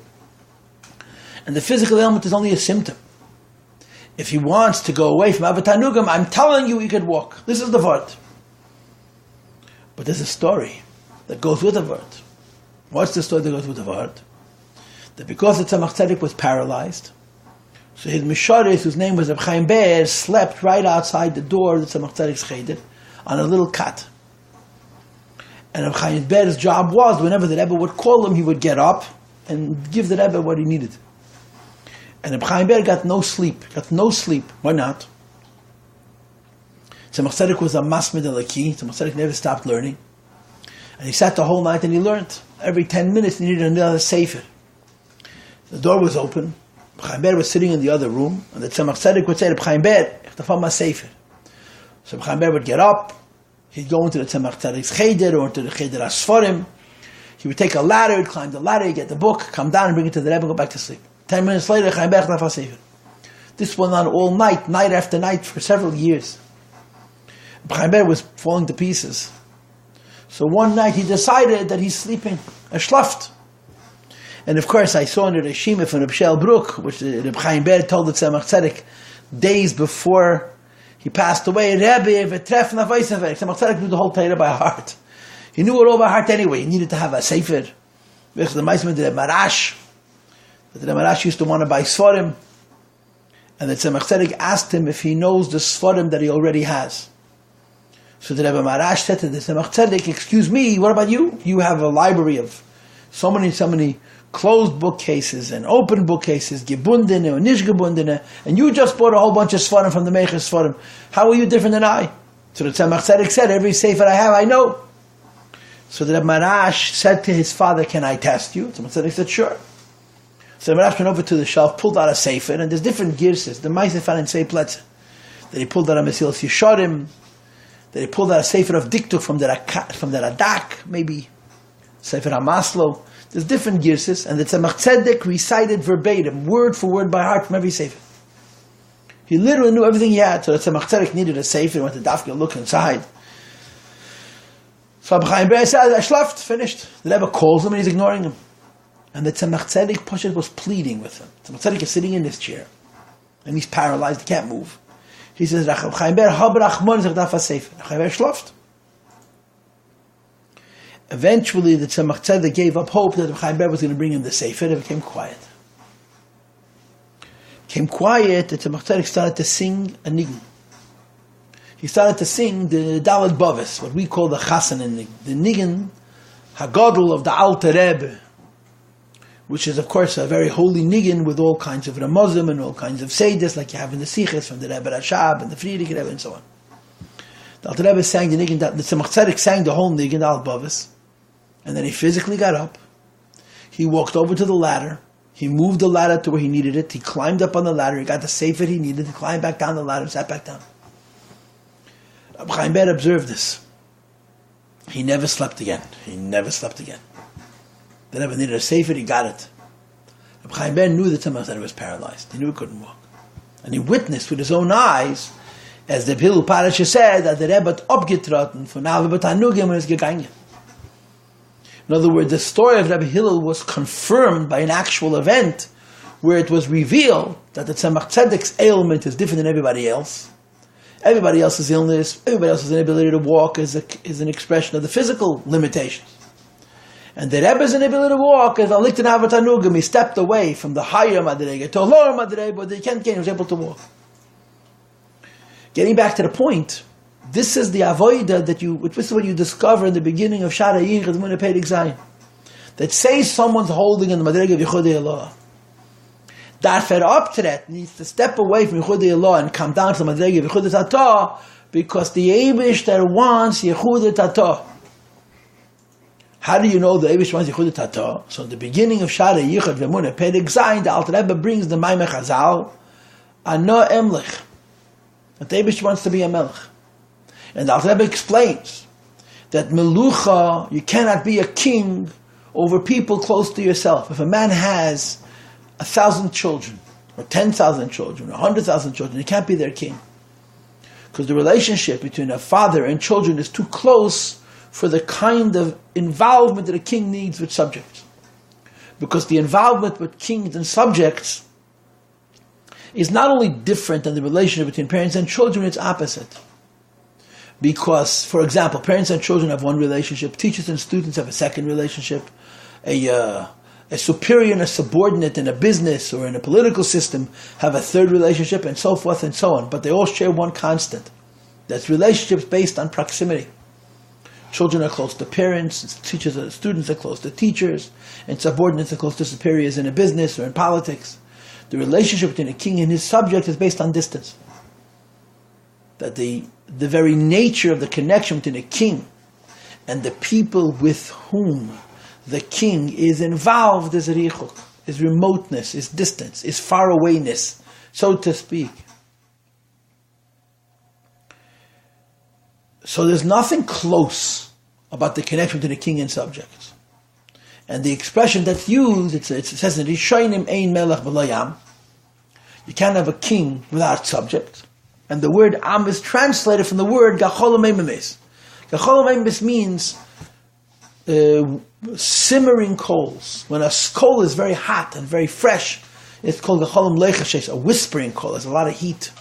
And the physical ailment is only a symptom. If he wants to go away from Ava B'Tanugim, I'm telling you he could walk. This is the word. But there's a story that goes with the word. What's the story that goes with the word? That because the Tzemach Tzedek was paralyzed, so his Misharis, whose name was Reb Chaim Ber, slept right outside the door of the Tzemach Tzedek's cheder on a little cot. And Reb Chaim Ber's job was, whenever the Rebbe would call him, he would get up and give the Rebbe what he needed. And Reb Chaim Ber got no sleep. Why not? Tzemach Tzedek was a masmid alaki. Tzemach Tzedek never stopped learning. And he sat the whole night and he learned. Every 10 minutes he needed another sefer. The door was open. Reb Chaim Ber was sitting in the other room. And the Tzemach Tzedek would say, Reb Chaim Ber, ich tafam ma sefer. So Reb Chaim Ber would get up. He'd go into the Tzemach Tzedek's cheder or into the cheder asforim. He would take a ladder, he'd climb the ladder, he'd get the book, come down and bring it to the Rebbe and go back to sleep. 10 minutes later, Chaim Ber tafam sefer. This went on all night, night after night, for several years. Reb Chaim Ber was falling to pieces. So one night he decided that he's sleeping, a schlaft. And of course I saw in the Reshima from Reb Shel Bruch, which Reb Chaim Ber told the Tzemach Tzedek days before he passed away, Rebbe, v'tref navaysefer. Tzemach Tzedek knew the whole Torah by heart. He knew it all by heart anyway. He needed to have a sefer. The Rebbe Maharash, the Rebbe Maharash used to want to buy Sforim. And the Tzemach Tzedek asked him if he knows the Sforim that he already has. So the Rebbe Maharash said to the Tzemach Tzedek, excuse me, what about you? You have a library of so many closed bookcases and open bookcases, gebundene or nish gebundene, and you just bought a whole bunch of Sforim from the Meicher Sforim. How are you different than I? So the Tzemach Tzedek said, every sefer I have, I know. So the Rebbe Maharash said to his father, can I test you? Tzemach Tzedek said, sure. So the Maharash went over to the shelf, pulled out a sefer, and there's different girses. The Meiser found in Sei Pletzer. That he pulled out a Mesilas Yesharim, that he pulled out a sefer of Diktuk from the Radak, maybe Sefer HaMaslo. There's different girses, and the Tzemach Tzedek recited verbatim, word for word by heart from every sefer. He literally knew everything he had, so the Tzemach Tzedek needed a sefer, went to Dafka, look inside. So Chaim Ber said, I schlaft, finished. The Rebbe calls him and he's ignoring him. And the Tzemach Tzedek Poshet was pleading with him. Tzemach Tzedek is sitting in this chair, and he's paralyzed, he can't move. He says, Chaim Ber, hab rachmon zech daf ha-sefer. Chaim Ber schlaft. Eventually, the Tzemach Tzedek gave up hope that Chaim Ber was going to bring him the sefer. It became quiet. The Tzemach Tzedek started to sing a nigun. He started to sing the Daled Bavis, what we call the Chasan nigun. The nigun, Hagadol of the Alter Rebbe, which is, of course, a very holy nigun with all kinds of ramazim and all kinds of seidas, like you have in the Siches from the Rebbe Rashab and the Friedrich Rebbe and so on. The Alter Rebbe sang the nigun, the Tzemach Tzedek sang the whole nigun, Daled Bavis, and then he physically got up. He walked over to the ladder. He moved the ladder to where he needed it. He climbed up on the ladder. He got the sefer he needed. He climbed back down the ladder and sat back down. Chaim Ber observed this. He never slept again. The Rebbe needed a sefer, he got it. Chaim Ber knew that Tzemach Tzedek was paralyzed. He knew he couldn't walk. And he witnessed with his own eyes, as the Hillel Parasha said, that the Rebbe had abgetrotten von Ava B'Tanugim and is gegangen. In other words, the story of Rebbe Hillel was confirmed by an actual event where it was revealed that the Tzemach Tzedek's ailment is different than everybody else. Everybody else's illness, everybody else's inability to walk is an expression of the physical limitations. And the Rebbe's inability to walk is Aliktan Ava B'Tanugim. He stepped away from the higher Madrega to a lower Madrega, but he was able to walk. Getting back to the point, this is the avoida this is what you discover in the beginning of Shara Yichud Muna Perek Zayin. That says someone's holding in the Madrega of Yichudei Allah. That fed up to that needs to step away from Yichudei Allah and come down to the Madrega of Yichudei Tatah, because the Eibush that wants Yichudei Tatah. How do you know the Eibush wants Yichudei Tatah? So in the beginning of Shara Yichud Muna Perek Zayin, the Alter Rebbe brings the Maimeh Chazal, Ana Emlech. That the Eibush wants to be a Melech. And the Alter Rebbe explains that Melucha, you cannot be a king over people close to yourself. If a man has 1,000 children, or 10,000 children, or 100,000 children, he can't be their king. Because the relationship between a father and children is too close for the kind of involvement that a king needs with subjects. Because the involvement with kings and subjects is not only different than the relationship between parents and children, it's opposite. Because, for example, parents and children have one relationship, teachers and students have a second relationship, a superior and a subordinate in a business or in a political system have a third relationship, and so forth and so on. But they all share one constant. That's relationships based on proximity. Children are close to parents, teachers and students are close to teachers, and subordinates are close to superiors in a business or in politics. The relationship between a king and his subject is based on distance. That the very nature of the connection between a king and the people with whom the king is involved is richuk, is remoteness, is distance, is far awayness, so to speak. So there's nothing close about the connection between the king and subjects. And the expression that's used, it says in Rishonim ein melech b'lo yam. You can't have a king without subjects. And the word am is translated from the word gachol meimemes. Gachol meimemes means simmering coals. When a coal is very hot and very fresh, it's called gacholem leichashes, a whispering coal. There's a lot of heat.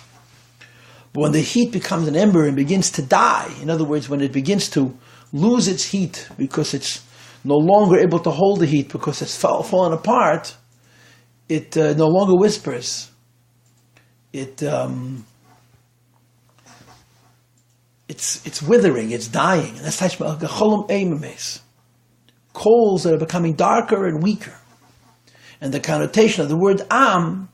But when the heat becomes an ember and begins to die, in other words, when it begins to lose its heat because it's no longer able to hold the heat because it's fallen apart, it no longer whispers. It's withering, it's dying. And that's gacholem eimemes. Coals that are becoming darker and weaker. And the connotation of the word am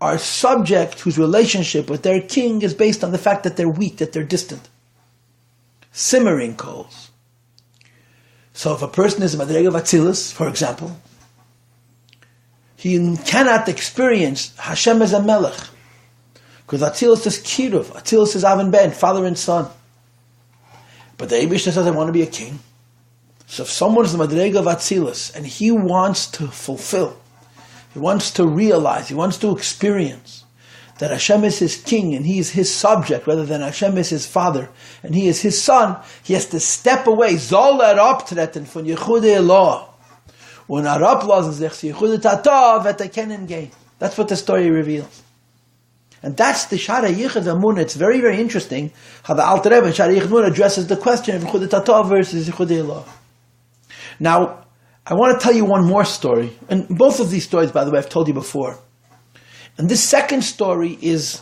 are subjects whose relationship with their king is based on the fact that they're weak, that they're distant. Simmering coals. So if a person is a madrega of Atzilus, for example, he cannot experience Hashem as a melech. Because Atzilus is kiruv, Atzilus is Av and Ben, father and son. But the Eibishter says, I want to be a king. So if someone is the madrega of Atzilus and he wants to fulfill, he wants to realize, he wants to experience that Hashem is his king and he is his subject rather than Hashem is his father and he is his son, he has to step away. Zol erabtreten von Yechude Eloah. When Arablazen sich Yechude Tata vetekenen gain. That's what the story reveals. And that's the Shara Yichud Amun. It's very, very interesting how the Alter Rebbe in Shara Yichud Amun addresses the question of Yechude Tata versus Yechude Eloah. Now, I want to tell you one more story. And both of these stories, by the way, I've told you before. And this second story is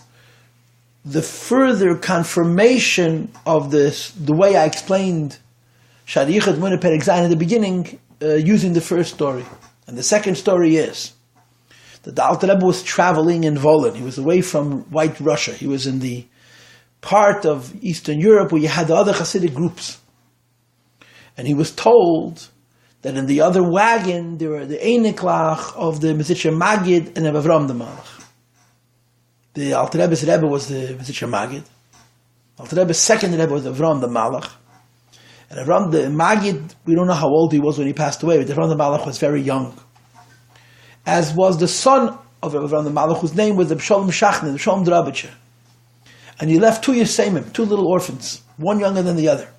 the further confirmation of this, the way I explained Shara Yichud Amun Perek Zayin in the beginning, using the first story. And the second story is that the Alter Rebbe was traveling in Volin. He was away from White Russia. He was in the part of Eastern Europe where you had the other Hasidic groups. And he was told that in the other wagon there were the Einiklach of the Mezitcher Magid and Avram the Malach. The Alter Rebbe's Rebbe was the Mezitcher Magid. Alter Rebbe's second Rebbe was Avram the Malach. And Avram the Magid, we don't know how old he was when he passed away, but Avram the Malach was very young. As was the son of Avram the Malach, whose name was the Shalom Shachner, the Shalom Drabitcher. And he left two Yesemim, two little orphans, one younger than the other.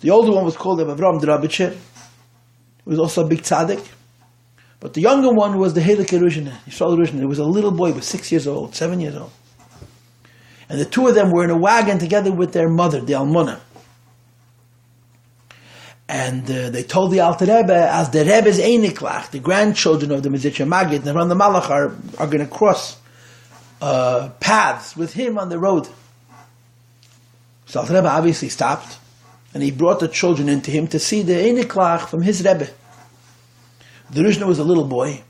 The older one was called Avram Drabitcher. He was also a big tzaddik. But the younger one was the Helik Eruzhin. He was a little boy, he was 6 years old, 7 years old. And the two of them were in a wagon together with their mother, the Almona. And they told the Alter Rebbe, as the Rebbe's Einiklach, the grandchildren of the Mezitcher Magid, and around the Malach are going to cross paths with him on the road. So Alter Rebbe obviously stopped, and he brought the children into him to see the Einiklach from his Rebbe. The Rishna was a little boy,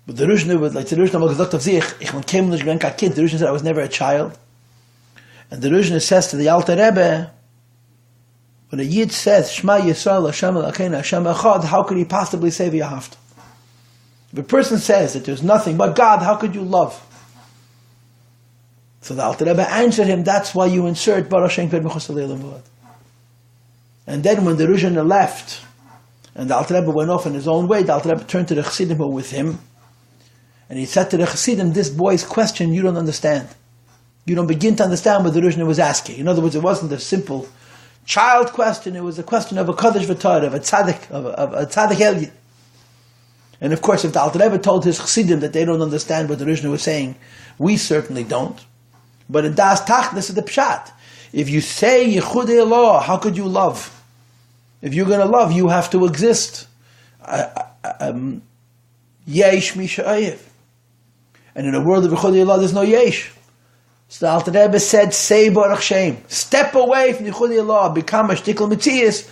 but the Rishna was like the Rishna gesagt auf sich, ich came nicht gewesen kein Kind. The Rishna said I was never a child, and the Rishna says to the Alter Rebbe, when a Yid says Shema Yisrael Hashem Elokeinu Hashem Echad, how could he possibly say v'ahavta? If a person says that there's nothing but God, how could you love? So the Alter Rebbe answered him, that's why you insert Baruch Shem K'ved Mechus Leilam V'ad. And then when the Rishna left, and the Alter Rebbe went off in his own way, the Alter Rebbe turned to the Chassidim who were with him, and he said to the Chassidim, this boy's question you don't understand. you don't begin to understand what the Rishna was asking. In other words, it wasn't a simple child question, it was a question of a Kaddish V'Torah, of a Tzaddik, of a Tzaddik Elyon. And of course, if the Alter Rebbe told his Chassidim that they don't understand what the Rishna was saying, we certainly don't. But in Das Tach, this is the Pshat. If you say Yichudei Allah, how could you love? If you're going to love, you have to exist. Yesh Misha'ayev. And in a world of Yichudei Allah, there's no Yesh. So the Alter Rebbe said, say Baruch Shem. Step away from Yichudei Allah, become a shtikl mitzias,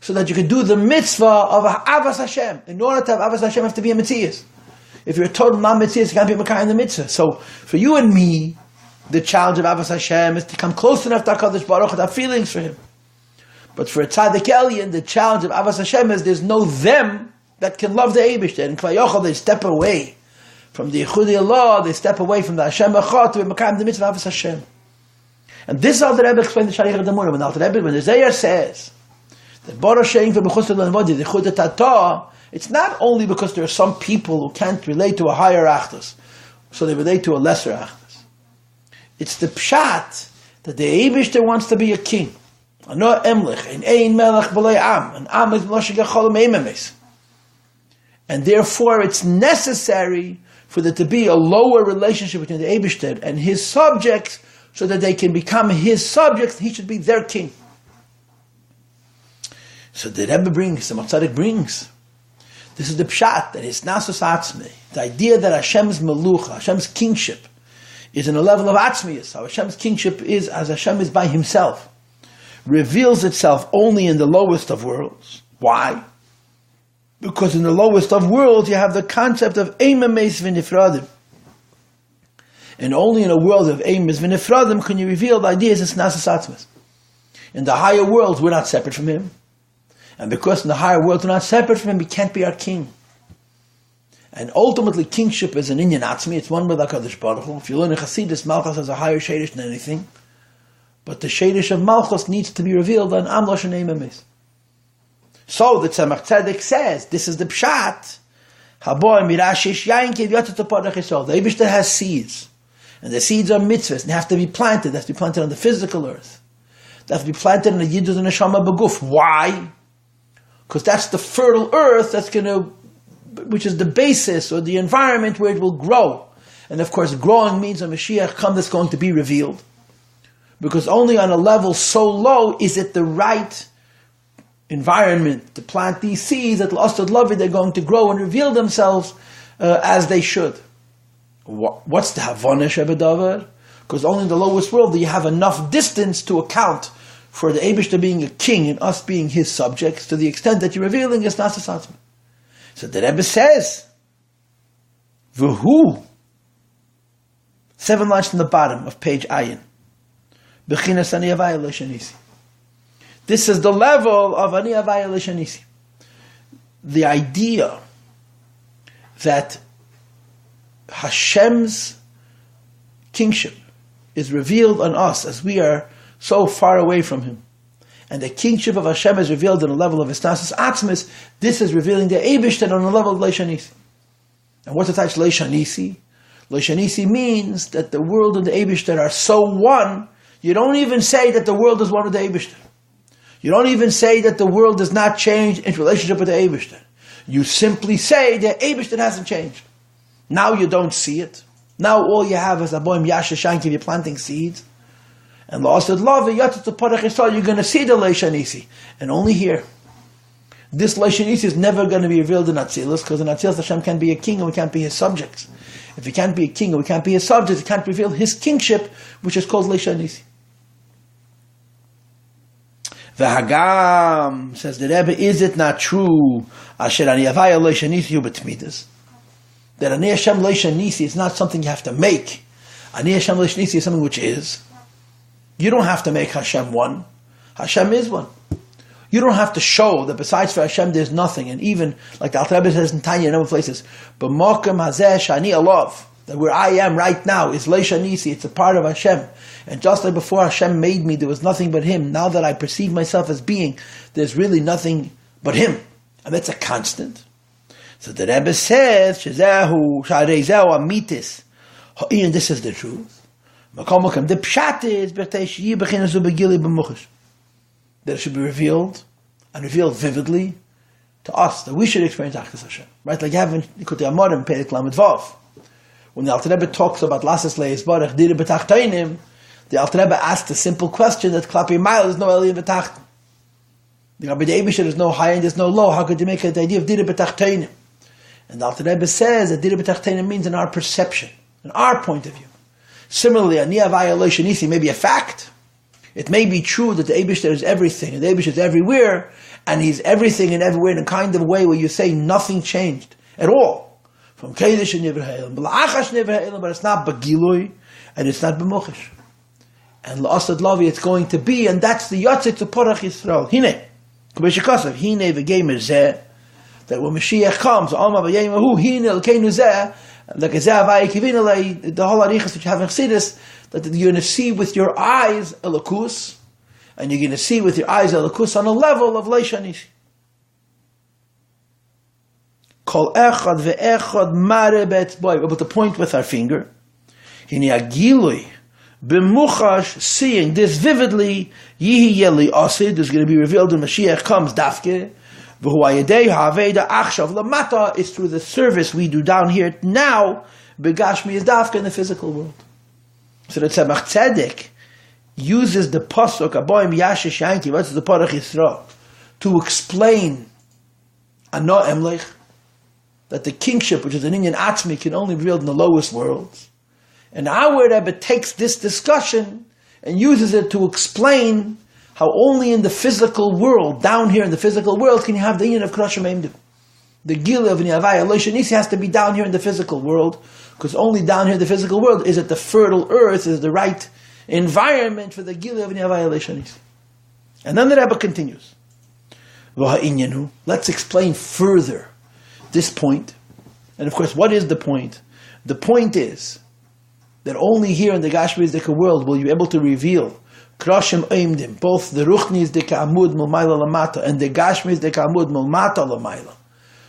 so that you can do the mitzvah of Avas Hashem. In order to have Avas Hashem, you have to be a mitzias. If you're a total non-mitzias, you can't be a Makar in the mitzvah. So for you and me, the challenge of Avas Hashem is to come close enough to HaKadosh Baruch and have feelings for Him. But for a Tzaddik Elyon, the challenge of Avas Hashem is there's no them that can love the Eibishter. And K'vay Yochel, they step away from the Yichudei Allah, they step away from the Hashem Echad to be Makar the mitzvah of Avas Hashem. And this is how the Rebbe explained the Shariach D'Amura. When the Rebbe, when the Zayar says that Baruch Shein v'Bechus L'Nvodi, the Yichudei Tata, it's not only because there are some people who can't relate to a higher Achdus, so they relate to a lesser Achdus. It's the pshat that the Eibishter wants to be a king. Ano emlich, ein ein melech b'lei am, an am is l'shig ha'cholim eimemes. And therefore it's necessary for there to be a lower relationship between the Eibishter and his subjects, so that they can become his subjects, he should be their king. So the Rebbe brings, the Tzemach Tzedek brings, this is the pshat, that his nasus atzmei, the idea that Hashem's melucha, Hashem's kingship, is in a level of atzmius. How Hashem's kingship is as Hashem is by Himself. Reveals itself only in the lowest of worlds. Why? Because in the lowest of worlds you have the concept of eimemes v'nifradim. And only in a world of eimemes v'nifradim can you reveal the ideas of nasas atzmius. In the higher worlds we're not separate from Him. And because in the higher worlds we're not separate from Him, He can't be our king. And ultimately, kingship is an inyan atzmi. It's one with HaKadosh Baruch Hu. If you learn in Chassidus, Malchus has a higher shadish than anything. But the shadish of Malchus needs to be revealed on Am Loshen Eimemes. So the Tzemach Tzedek says, this is the pshat. The Eibishter has seeds. And the seeds are mitzvahs. And they have to be planted. They have to be planted on the physical earth. They have to be planted in the Yidus and Neshama Beguf. Why? Because that's the fertile earth that's going to, which is the basis or the environment where it will grow. And of course, growing means a Mashiach come that's going to be revealed. Because only on a level so low is it the right environment to plant these seeds that l'asad lavi they're going to grow and reveal themselves as they should. What's the Havana Shebedavar? Because only in the lowest world do you have enough distance to account for the Eibishter being a king and us being his subjects to the extent that you're revealing his Nasas Atzma. So the Rebbe says, V'hu, 7 lines from the bottom of page Ayin, B'chinas Ani Havaya L'Shanisi. This is the level of Ani Havaya L'Shanisi. The idea that Hashem's kingship is revealed on us as we are so far away from Him. And the kingship of Hashem is revealed on a level of Isnasis Atzmis. This is revealing the Eibishter on a level of Leishanisi. And what's attached to Leishanisi? Leishanisi means that the world and the Eibishter are so one, you don't even say that the world is one with the Eibishter. You don't even say that the world does not change in relationship with the Eibishter. You simply say the Eibishter hasn't changed. Now you don't see it. Now all you have is Aboim Yasha Shankiv, you're planting seeds. And La'asad Lavi, Yatzat Parach Yisrael, you're going to see the Leishanisi. And only here. This Leishanisi is never going to be revealed in Atzilus, because in Atzilus Hashem can't be a king and we can't be His subjects. If He can't be a king and we can't be His subjects, He can't reveal His kingship, which is called Leishanisi. V'hagam, says the Rebbe, is it not true, Asher Ani Havaya Leishanisi hu b'tmidas? That Ani Hashem Leishanisi is not something you have to make. Ani Hashem Leishanisi is something which is. You don't have to make Hashem one. Hashem is one. You don't have to show that besides for Hashem there's nothing. And even, like the Alter Rebbe says in Tanya in other places, B'mokem hazeh shani alav, that where I am right now is Leishanisi, it's a part of Hashem. And just like before Hashem made me, there was nothing but Him. Now that I perceive myself as being, there's really nothing but Him. And that's a constant. So the Rebbe says, Shezehu, Sharezehu Amitis. And this is the truth. The pshat is that it should be revealed, and revealed vividly to us, that we should experience Achdus Hashem. Right? Like you have in Likutei Amarim, Perek Lamed Vav. When the Alter Rebbe talks about Lasses Leis Barach Dire B'Tachteinim, the Alter Rebbe asked a simple question that Klapi Mile is no Eliyah B'Tachten. The Rabbi Eibishter is no high and there's no low. How could you make the idea of Dire B'Tachteinim? And the Alter Rebbe says that Dire B'Tachteinim means in our perception, in our point of view. Similarly, Ani Avaya Lo Shenisi may be a fact. It may be true that the Eibishter is everything, and the Eibishter is everywhere, and he's everything and everywhere in a kind of way where you say nothing changed at all. From Kedesh and Nivrei B'La'achash Nivrei, but it's not B'Gilui, and it's not B'Mochesh. And La'asad Lavi it's going to be, and that's the Yotzei to Porach Yisrael. Hine, K'beshikasav, Hine V'Gemer Zeh, that when Mashiach comes, Alma V'Yemahu, Hine L'keinu Zeh, like the whole arichas which you have in Chassidus, that you're going to see with your eyes Elokus, and you're going to see with your eyes Elokus on a level of Leishanish. Kol echad ve'echad mare be'etzboi, about to point with our finger. Hini agilui b'muchash, seeing this vividly, yihi yeli asid, is going to be revealed when Mashiach comes, dafke. It's through the service we do down here now. Begashmi is dafka in the physical world. So the Tzemach Tzedek uses the pasuk Aboim Yashish Yanki, what's the Parach Yisrael, to explain Ano Emlech, that the kingship, which is an Inyan Atzmi, can only be revealed in the lowest worlds. And our Rebbe takes this discussion and uses it to explain how only in the physical world, down here in the physical world, can you have the union of Kroshim Eimdim. The Gila of Niavai allusion has to be down here in the physical world, because only down here in the physical world is it the fertile earth, is the right environment for the Gila of Niavai allusion. And then the Rebbe continues. Let's explain further this point. And of course, what is the point? The point is that only here in the Gashmizdika world will you be able to reveal Kroshim Eimdim, both the Ruchnis de Ka'amud Mulmaila Lamata and the Gashmis de Ka'amud Mulmata Lamaila,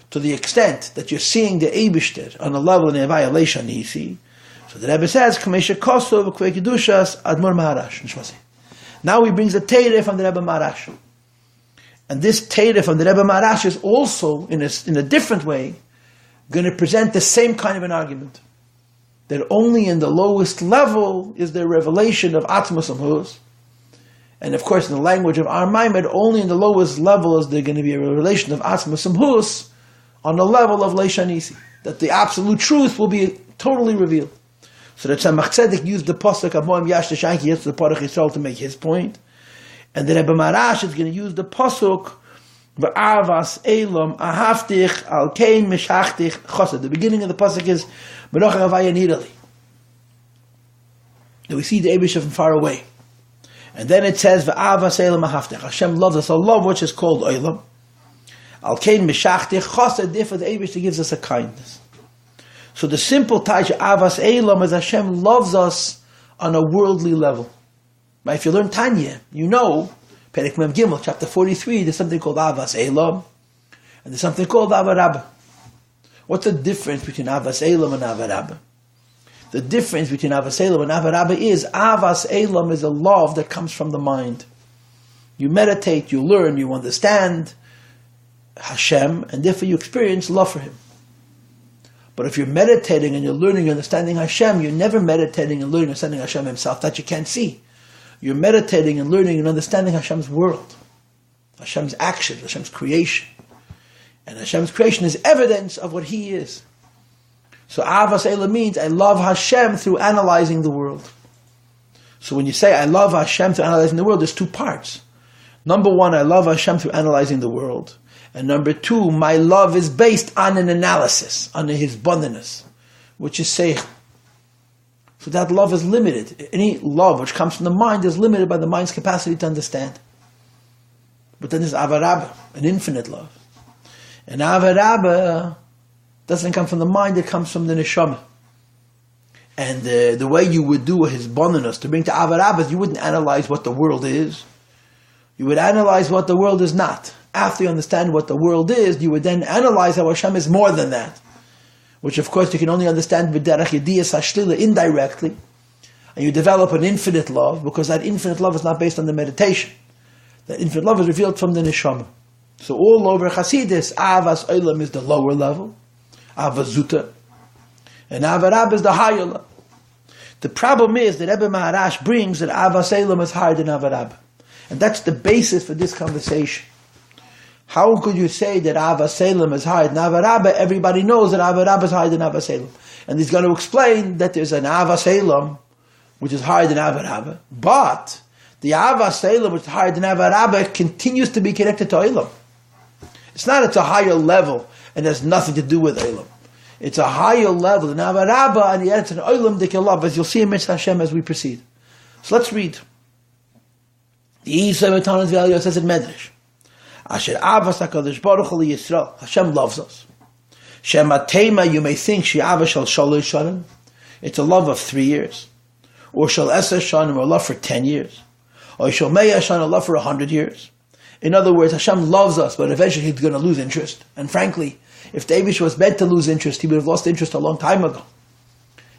to the extent that you're seeing the Eibishter on a level in Evaya Leisha Nisi. So the Rebbe says, Kamesha Kosov Kvei Kedushas Admor Maharash. Now he brings a Teireh from the Rebbe Maharash. And this Teireh from the Rebbe Maharash is also, in a different way, going to present the same kind of an argument. That only in the lowest level is there revelation of Atmos Amhus. And of course, in the language of our Maimed, only in the lowest level is there going to be a revelation of Atmos Amhus on the level of Leishanisi. That the absolute truth will be totally revealed. So that Tzemach Tzedek used the Pasuk Aboim Yash Teshanki Yetz the Parach Yisrael to make his point. And the Rebbe Maharash is going to use the Pasuk V'avas Elam Ahaftich Al Kein Mishachtich Chosed. The beginning of the Pasuk is Baruch Havaya Nidali. We see the Eibishter from far away. And then it says, V'avas Elam Ahaftich. Hashem loves us, a love which is called Elam. Al Kein Mishachtich Chosed. Therefore the Eibishter gives us a kindness. So the simple taich Avas Elam is Hashem loves us on a worldly level. Right? If you learn Tanya, you know, Perek Mem Gimel, chapter 43, there's something called Avas Elam, and there's something called Avarabba. What's the difference between Avas Elam and Avarabba? The difference between Avas Elam and Avarabba is Avas Elam is a love that comes from the mind. You meditate, you learn, you understand Hashem, and therefore you experience love for Him. But if you're meditating and you're learning and understanding Hashem, you're never meditating and learning and understanding Hashem Himself. That you can't see. You're meditating and learning and understanding Hashem's world, Hashem's action, Hashem's creation. And Hashem's creation is evidence of what He is. So Avas Elam means I love Hashem through analyzing the world. So when you say I love Hashem through analyzing the world, there's two parts. Number one, I love Hashem through analyzing the world. And number two, my love is based on an analysis, on His abundance, which is Seich. So that love is limited. Any love which comes from the mind is limited by the mind's capacity to understand. But then there's Avarabba, an infinite love. And Avarabba doesn't come from the mind, it comes from the neshama. And the way you would do His abundance to bring to Avarabba, you wouldn't analyze what the world is. You would analyze what the world is not. After you understand what the world is, you would then analyze how Hashem is more than that. Which of course you can only understand with derech yediyas hashlila indirectly. and you develop an infinite love, because that infinite love is not based on the meditation. That infinite love is revealed from the neshama. So all over Hasidus, Avas Olam is the lower level, Avas Zuta, and Avad Rabba is the higher level. The problem is that Rebbe Maharash brings that Avas Olam is higher than Avad Rabba. And that's the basis for this conversation. How could you say that Avas Olam is higher than Avad Rabba? Everybody knows that Avad Rabba is higher than Avas Olam. And he's going to explain that there's an Avas Olam, which is higher than Avad Rabba, but the Avas Olam, which is higher than Avad Rabba, continues to be connected to Olam. It's a higher level, and has nothing to do with Olam. It's a higher level than Avad Rabba, and yet it's an Olam Dikei love, as you'll see in Mitzvah Hashem as we proceed. So let's read. The Yisrael Metanas V'Aliyah says in Medrash, Asher Avas HaKadosh Baruch Hu Yisrael, Hashem loves us. Shema Tema, you may think, She Avas Shal Shalosh Shanim, it's a love of 3 years. Or Shal Eser Shanim, or a love for 10 years. Or Shal Meya Shanim, a love for 100 years. In other words, Hashem loves us, but eventually He's going to lose interest. And frankly, if the Eibush was meant to lose interest, He would have lost interest a long time ago.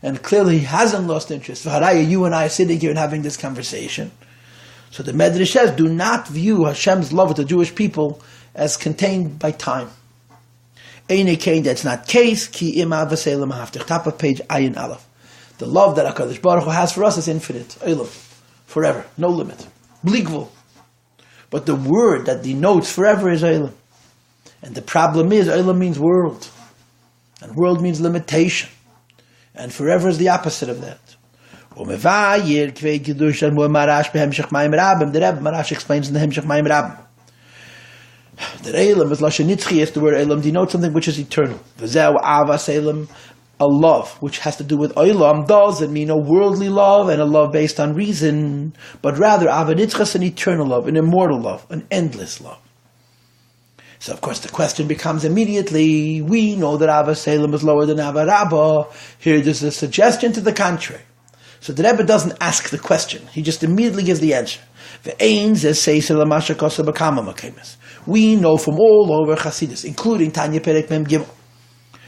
And clearly He hasn't lost interest. So Haraya, you and I are sitting here and having this conversation. So the Medrash says, do not view Hashem's love with the Jewish people as contained by time. Eine Kain, that's not case. Ki im Avas Olam haftich. Top of page Ayin Aleph. The love that HaKadosh Baruch Hu has for us is infinite. Olam. Forever. No limit. Bligvul. But the word that denotes forever is Olam. And the problem is, Olam means world. And world means limitation. And forever is the opposite of that. The Rebbe Maharash explains in the Hemshech Mayim Rabbim that Olam is Lashon Nitzchias, the word Olam denotes something which is eternal. V'zeu Avas Olam, a love which has to do with Olam, doesn't mean a worldly love and a love based on reason, but rather Ava Nitzchas, an eternal love, an immortal love, an endless love. So of course the question becomes immediately, we know that Avas Olam is lower than Avad Rabba. Here there's a suggestion to the contrary. So the Rebbe doesn't ask the question, he just immediately gives the answer. We know from all over Chassidus, including Tanya Perek Mem Gimel,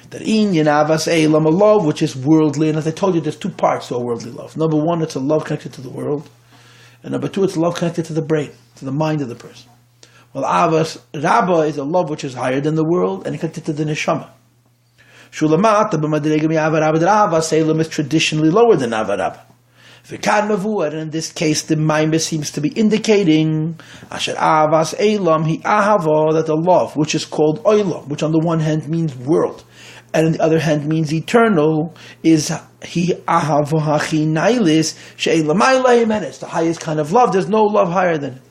that Inyan Avas Olam, a love which is worldly, and as I told you, there's 2 parts to a worldly love. Number 1, it's a love connected to the world, and number 2, it's a love connected to the brain, to the mind of the person. Well, Avas Rabba is a love which is higher than the world and connected to the neshama. Shulamata b'madrega mi'avad Rabba, Avas Olam is traditionally lower than Avad Rabba. V'kan mavuad, and in this case the Maimah seems to be indicating Asher Avas Olam hi ahava, that the love which is called Olam, which on the one hand means world, and on the other hand means eternal, is hi ahava hachi nailis she'elamayla, and it's the highest kind of love. There's no love higher than it.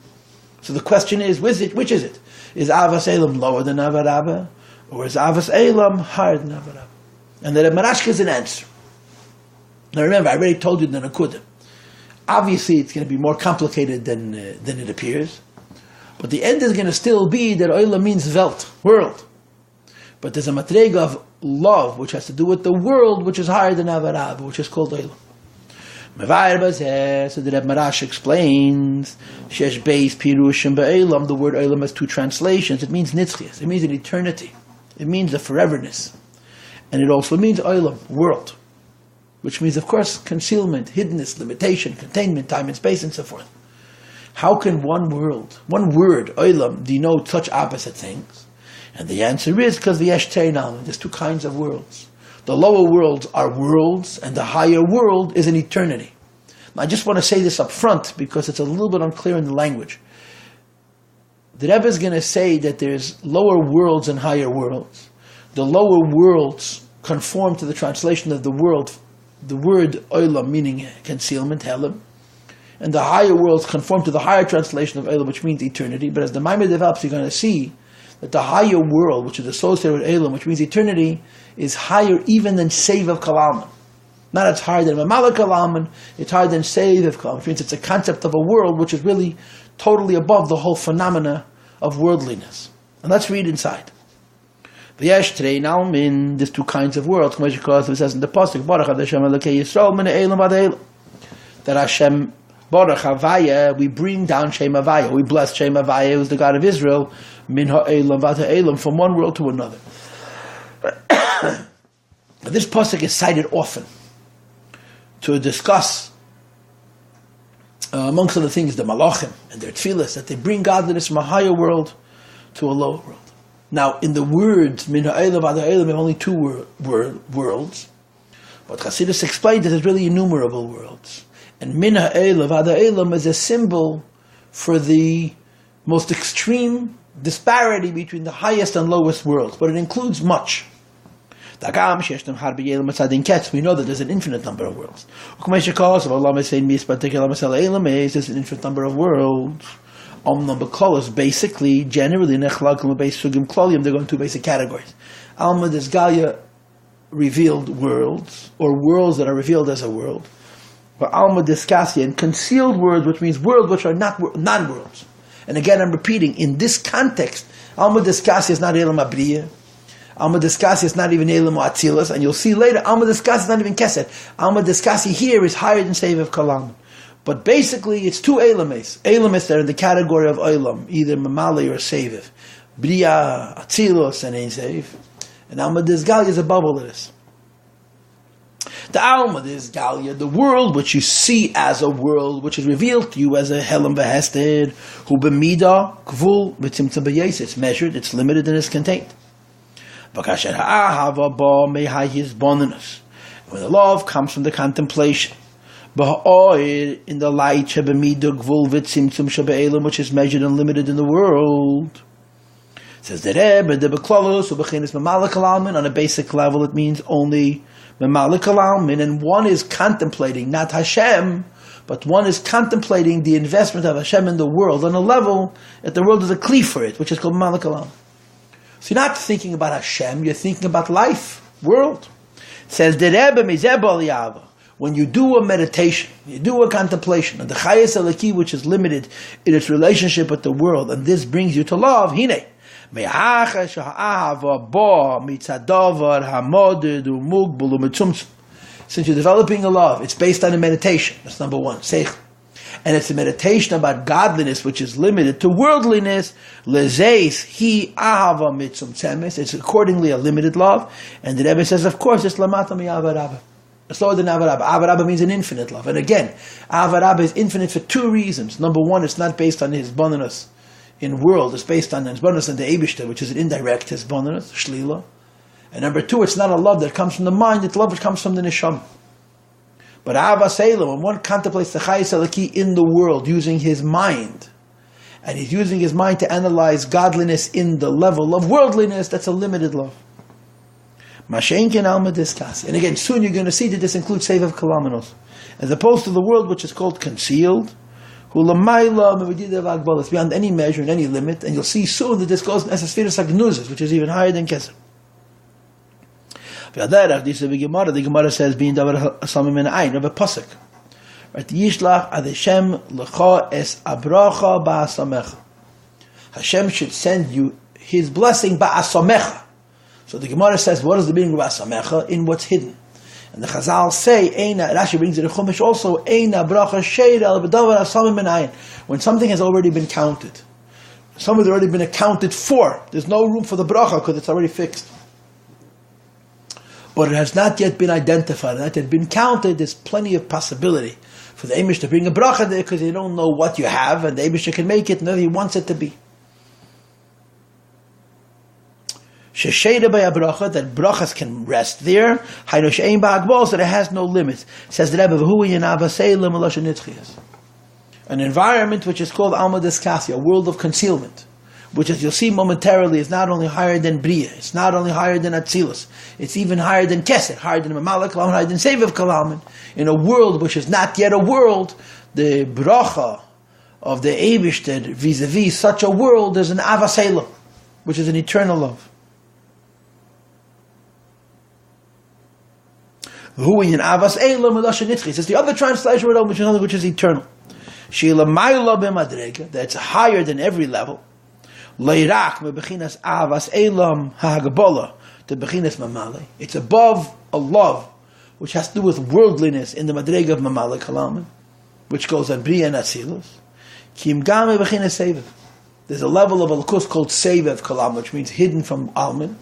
So the question is, which is it? Is Avas Olam lower than Avad Rabba, or is Avas Olam higher than Avad Rabba? And the Rebbe Maharash gives an answer. Now remember, I already told you the Nakuda. Obviously, it's going to be more complicated than it appears. But the end is going to still be that Olam means Welt, world. But there's a matrega of love, which has to do with the world, which is higher than Avad Rabba, which is called Olam. So the Rebbe Maharash explains, Shesh Beis Pirushim Ba'olam, the word Olam has 2 translations. It means Nitzchias, it means an eternity. It means the foreverness. And it also means Olam, world. Which means, of course, concealment, hiddenness, limitation, containment, time and space, and so forth. How can one word, Olam, denote such opposite things? And the answer is because there's 2 kinds of worlds. The lower worlds are worlds, and the higher world is an eternity. Now, I just want to say this up front because it's a little bit unclear in the language. The Rebbe is going to say that there's lower worlds and higher worlds. The lower worlds conform to the translation of the word Olam, meaning concealment, Helam. And the higher worlds conform to the higher translation of Olam, which means eternity. But as the Maimah develops, you're going to see that the higher world, which is associated with Olam, which means eternity, is higher even than Sevav Kalalman. Not it's higher than Mamala Kalalman, it's higher than Sevav Kalalman, which means it's a concept of a world which is really totally above the whole phenomena of worldliness. And let's read inside. V'yesh trein almin, there's 2 kinds of worlds. It says in the pasuk, Baruch Hashem Elokei Yisrael min ha'elam v'ad ha'elam. That Hashem, Baruch Havaya, we bring down Shem Havaya, we bless Shem Havaya, who's the God of Israel, min ha'elam v'ad ha'elam, from one world to another. This pasuk is cited often to discuss amongst other things, the malachim and their tefillas, that they bring godliness from a higher world to a lower world. Now, in the words, min ha'elam ad ha'elam, have only two worlds. But Chassidus explained that there's really innumerable worlds. And min ha'elam ad ha'elam is a symbol for the most extreme disparity between the highest and lowest worlds. But it includes much. We know that there's an infinite number of worlds. There's an infinite number of worlds. Basically, generally, they're going to basic categories. Alma Desgalia, revealed worlds, or worlds that are revealed as a world. Or Alma Descasia, and concealed worlds, which means worlds which are not non-worlds. And again, I'm repeating, in this context, Alma Descasia is not Elam Abriya. Alma Descasi is not even Elam or Atzilas, and you'll see later, Alma Descasi is not even Kesed. Alma Descasi here is higher than Seviv Kalam. But basically, it's two Elames. Elames that are in the category of Olam, either Mamali or Seviv. Bria, Atzilos, and Ein Seviv. And Alma Desgalia is above all of this. The Alma Desgalia, the world which you see as a world, which is revealed to you as a Helam Behested, Hu B'mida, Gvul, B'tzimtzum B'yes. It's measured, it's limited, and it's contained. When the love comes from the contemplation, in the light, which is measured and limited in the world, says the Rebbe, on a basic level, it means only and one is contemplating, not Hashem, but one is contemplating the investment of Hashem in the world on a level that the world is a kli for it, which is called Mamalik Alam. So you're not thinking about Hashem, you're thinking about life, world. It says, when you do a meditation, you do a contemplation, and the Chayes Eliki, which is limited in its relationship with the world, and this brings you to love, Hine. Since you're developing a love, it's based on a meditation. That's number one, Seich. And it's a meditation about godliness, which is limited to worldliness. Lezeis hi ahava mitzum tzemes. It's accordingly a limited love. And the Rebbe says, of course, it's lamata mi Avad Rabba. It's lower than Avad Rabba. Avad Rabba means an infinite love. And again, Avad Rabba is infinite for two reasons. Number one, it's not based on his bonus in world. It's based on his bonus in the Eibishter, which is an indirect his bonus, shlila. And number two, it's not a love that comes from the mind. It's love that comes from the neshama. But Avas Elam, when one contemplates the Chayes Eliki in the world using his mind, and he's using his mind to analyze godliness in the level of worldliness, that's a limited love. Mashenkin Alma Diskas. And again, soon you're going to see that this includes Seviv Kalamenos. As opposed to the world which is called concealed, it's beyond any measure and any limit, and you'll see soon that this goes as a sphere of Sagnuzas, which is even higher than Kesef. The Gemara says, being davar samim in ayin of a pasuk, right? Yishlach ad Hashem lecha es abracha ba'asamecha. Hashem should send you His blessing ba'asamecha. So the Gemara says, what is the meaning of ba'asamecha? In what's hidden. And the Chazal say, Rashi brings it in Chumash also, eina bracha sheira al b'davar samim in ayin. When something has already been counted, something has already been accounted for. There's no room for the bracha because it's already fixed. But it has not yet been identified, not yet been counted. There's plenty of possibility for the Amish to bring a bracha there because they don't know what you have, and the Amish can make it whatever he wants it to be. Shesheda by a bracha, that brachas can rest there. Hayno she'ein ba'agbos, that it has no limits. Says the Rebbe, v'hu yin avaseilem eloshen nitchias. An environment which is called Alma Deskasi, a world of concealment, which, as you'll see momentarily, is not only higher than Bria, it's not only higher than Atzilus, it's even higher than Kesed, higher than Mamala Kalam, higher than Seviv Kalam. In a world which is not yet a world, the bracha of the Eibishter vis-a-vis such a world is an Avaselam, which is an eternal love. It's the other translation which is eternal. That's higher than every level. It's above a love which has to do with worldliness in the madrega of Mamala Kalam, which goes on Bria and Atzilus. There's a level of Alakus called Sevev Kalam, which means hidden from Alman.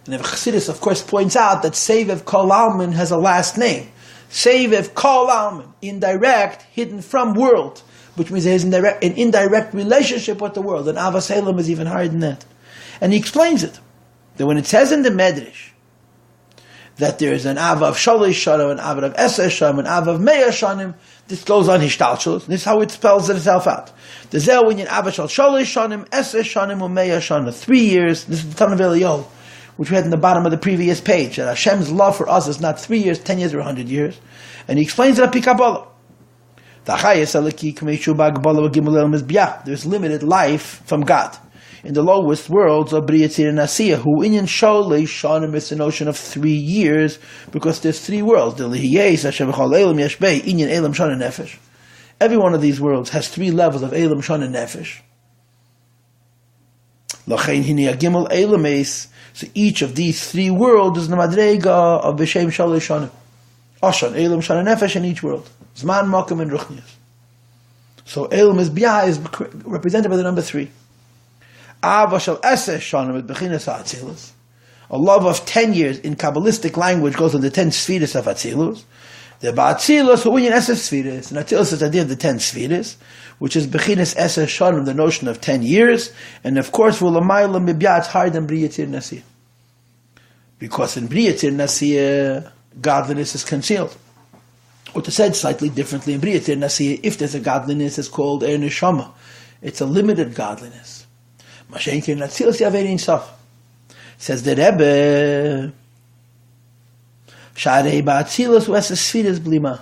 And if Chassidus, of course, points out that Sevev Kalam has a last name. Sevev kol almin, indirect, hidden from world, which means there's an indirect relationship with the world. And Avas Elam is even higher than that. And he explains it, that when it says in the Medrash that there is an Ava of Shalish Shanim, an Ava of Eseh Shanim, an Ava of Meya Shanim, this goes on Hishtalshus. This is how it spells itself out. The Zelwinyan Ava Shal Shalish Shanim, Eseh Shanim, or Meya Shanim. 3 years. This is the Tan of Eliyahu, which we had in the bottom of the previous page. That Hashem's love for us is not 3 years, 10 years, or 100 years. And he explains it at Pikabala. There's limited life from God. In the lowest worlds of Briyatzir and Asiya, who inyan Sholei Shanim is the notion of 3 years, because there's 3 worlds. Every one of these worlds has 3 levels of Elam, Shon, and Nefesh. So each of these 3 worlds is the Madrega of B'Shem Sholei Shanim. Oshan, Elam, Shon, and Nefesh in each world. Zman, Mokum, and Ruchnias. So Elam is B'Yah is represented by the number 3. A love of 10 years in Kabbalistic language goes on the 10 Sfiris of Atzilus. The Ba'atzilus, who in Eseh Sfiris, and Atzilus is the idea of the 10 Sfiris, which is Bechinas Eseh Shanim, the notion of 10 years, and of course, V'ulamayla Mibya, it's higher than Briyatzir Nasiyah. Because in Briyatzir Nasiyah, godliness is concealed. Or to say it slightly differently, in Briyatzir Nasiyah, if there's a godliness, it's called Er Neshama. It's a limited godliness. Mashenkin Atzilus Yaverin Sof. Says the Rebbe, Sharei Ba'atzilus U'Eseh Sfiris Blima.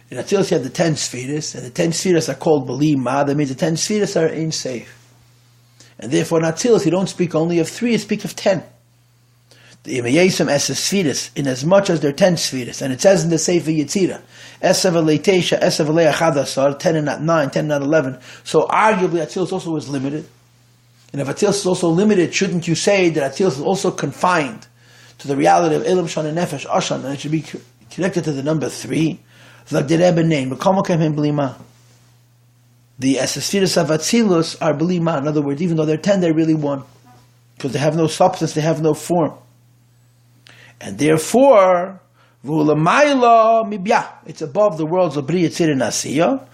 In Atzilus you have the 10 Sfiris, and the 10 Sfiris are called Blima. That means the 10 Sfiris are Ein Seif. And therefore in Atzilus you don't speak only of 3, you speak of 10. The Imayesam Eseh Sfiris, in as much as there are 10 Sfiris, and it says in the Sefer Yetzirah, Eseh V'lei Teisha, Eseh V'lei Achadasar, 10 and not 9, 10 and not 11. So arguably Atzilus also is limited. And if Atzilus is also limited, shouldn't you say that Atzilus is also confined to the reality of Elam, Shon, and Nefesh, Ashan, and it should be connected to the number 3? Like the Rebbe name, the Eseh Sfiris of Atzilus are Blima. In other words, even though they're 10, they're really 1. Because they have no substance, they have no form. And therefore, it's above the worlds of Briyatzir and Asiya.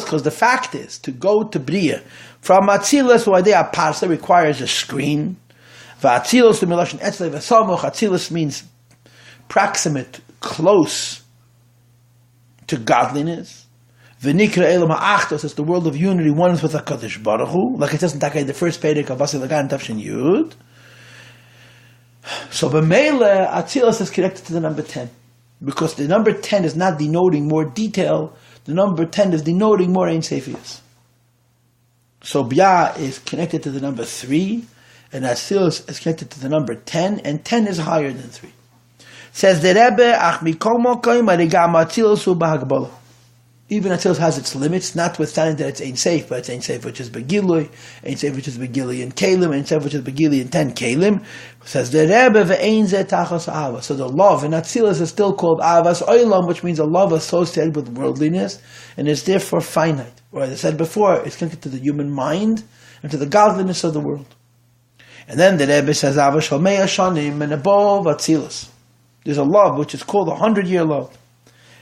Because the fact is, to go to Briya from Atzilus, who are parsa, requires a screen. Atzilus means proximate, close to godliness. V'nikra Elam ha'achtos is the world of unity, oneness with HaKadosh Baruch Hu, like it says in the first Perek of Basi Ligani Tafshin Yud. So B'meile, Atzilus is connected to the number 10. Because the number 10 is not denoting more detail, the number 10 is denoting more Ein Seifiyus. So B'yah is connected to the number 3, and Atzilus is connected to the number 10, and 10 is higher than 3. Says the Rebbe, Ach mikol mokoim arigam Atzilus hu b'hagbala. Even Atzilus has its limits, notwithstanding that it's Ein Seif, but it's Ein Seif which is Begilui, Ein Seif which is Begili in Kalim, Ein Seif which is Begili in 10 Kalim. Says the Rebbe, ve'ein zeh tachas Ava. So the love in Atzilus is still called Avas Olam, which means a love associated with worldliness, and is therefore finite. Or as I said before, it's connected to the human mind and to the godliness of the world. And then the Rebbe says, Avas shal meya shanim, and above Atzilus, there's a love which is called 100-year love.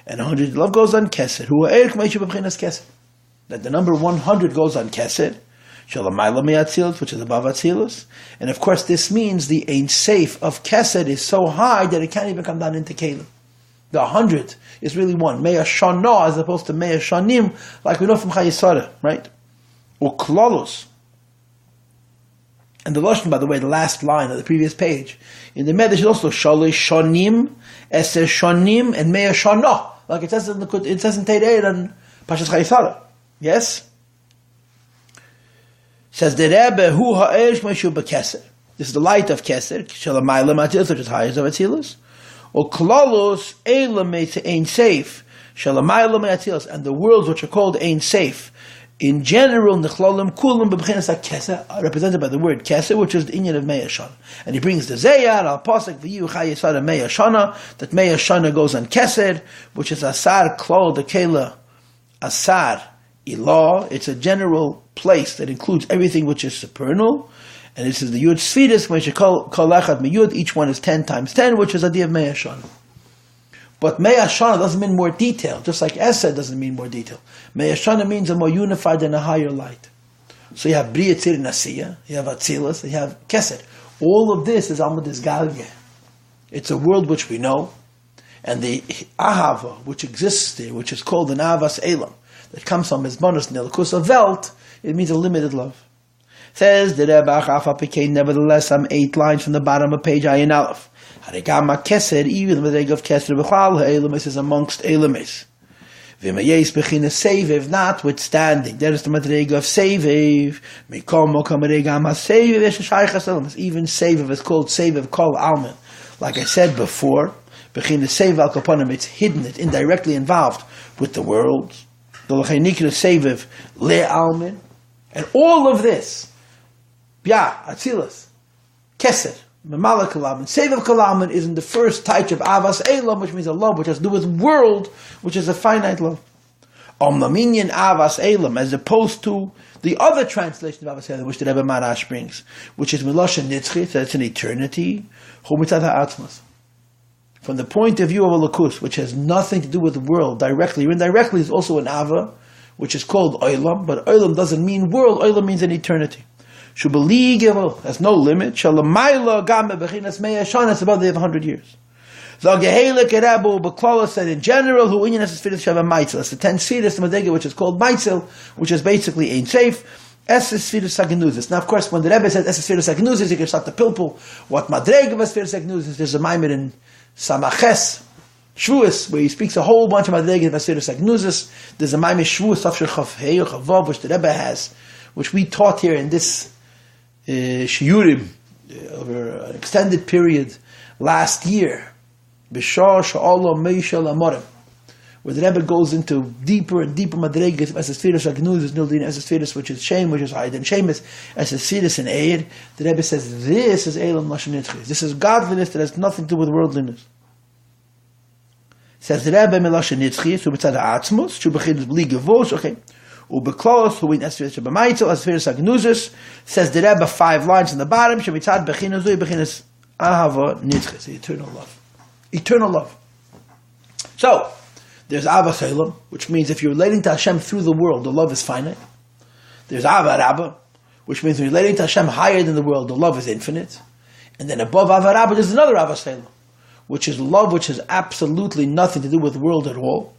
And 100 love goes on Kesed. That the number 100 goes on Kesed, which is above Atzilus. And of course, this means the Ein Seif of Kesed is so high that it can't even come down into Kalim. The 100 is really 1. Meya Shana as opposed to Meya Shanim, like we know from Chayesara, right? Or Klolos. And the Lashon, by the way, the last line of the previous page, in the Medrash is also Shalei Shanim, Eseh Shanim, and Meya Shana. Like it says in Teirei and Pashas Chayesara. Yes? Says the Rebbe, Hu ha'er shmeishu b'keser. This is the light of Keser, Shalamayla Matzilus, which is higher than Atzilus. Or Klolos, Eilam Ein Seif, Shalamayla Matzilus. And the worlds which are called Ein Seif, in general, Nechlolim Kulim B'B'chinas HaKeser, are represented by the word Keser, which is the inyan of Meya Shana. And he brings the Zayar, Al Pasek, V'yu Chayesara Meya Shana, that Meya Shana goes on Keser, which is Asar Klol, the Kela, Asar Ilah. It's a general place that includes everything which is supernal. And this is the Yud Sfidus, when you call Echad Miyud, each one is 10 times 10, which is a idea of Mei Hashana. But Mei Hashana doesn't mean more detail, just like Esed doesn't mean more detail. Mei Hashana means a more unified and a higher light. So you have Bria Tzir Nasiya, you have Atzilus, you have Kesed. All of this is Alma Disgalge. It's a world which we know, and the Ahava, which exists there, which is called an Avas Elam, that comes from Mizmanos Nilkus of Welt, it means a limited love. Says the Rebbe Maharash, nevertheless, I'm 8 lines from the bottom of page Ayin Aleph. Harigama Kesed, even the Madreg of Kesed B'chal, Elamis is amongst Elamis. V'mayes b'china Seviv, notwithstanding, there is the Madreg of Seviv. Mikom Mokam Madregam HaSeviv, Eshashaychas Elamis. Even Seviv is called Seviv Kol Almen. Like I said before, b'china Seviv al Kaponim, it's hidden, it's indirectly involved with the world. The L'chainikra Seviv Le Almen. And all of this, Atzilus, Kesed, Memala Kalam, and Seviv Kalam is in the first touch of Avas Elam, which means a love which has to do with world, which is a finite love. Omlaminyan Avas Elam, as opposed to the other translation of Avas Elam, which the Rebbe Maharash brings, which is Milosha Nitzchi, that's an eternity, Chumitzat HaAtzmas. From the point of view of a Lakus, which has nothing to do with the world, directly or indirectly, is also an Ava, which is called Olam, but Olam doesn't mean world, Olam means an eternity. Shubaligel has no limit. Shalamayla Game Bechinas Mei Hashana, it's about 100 years. Zagehele Kerabu Baklala said in general, who Inyan is Sfiris Shava Maitzel. It's the 10 Sfiris Madega, which is called Maitzel, which is basically Ein Seif. Es is Sfiris Sagnuzis. Now, of course, when the Rebbe says Es is Sfiris Sagnuzis, you can start the pilpul. What Madrega of Sfiris Sagnuzis, there's a Maimer in Samaches, Shvuas, where he speaks a whole bunch of Madrega of Sfiris Sagnuzis. There's a Maimer Shvuas, Tafshir Chav Hey or Chavav, which the Rebbe has, which we taught here in this Shiurim over an extended period last year, B'shah Sha'Allah Meishal Amorim, where the Rebbe goes into deeper and deeper madregas as a Sfiris Agnuzis, Nildin as a Sfiris, which is shame, which is hide, and Shemus as a Sfiris and Eir. The Rebbe says this is Elam Lashon Nitzchis. This is godliness that has nothing to do with worldliness. Says the Rebbe Milashon Nitzchis, who b'tzad ha'atzmos, who b'chidus b'li gevos, okay. Ubeklos, who in Esfiris Shabamaitzel, Esfiris Agnuzis, says the Rebbe 5 lines in the bottom, Shemitzad Bechinas Zui, Bechinas Ahava Nitzchis, the eternal love. Eternal love. So, there's Avas Elam, which means if you're relating to Hashem through the world, the love is finite. There's Ava Rabba, which means when you're relating to Hashem higher than the world, the love is infinite. And then above Ava Rabba, there's another Avas Elam, which is love which has absolutely nothing to do with the world at all.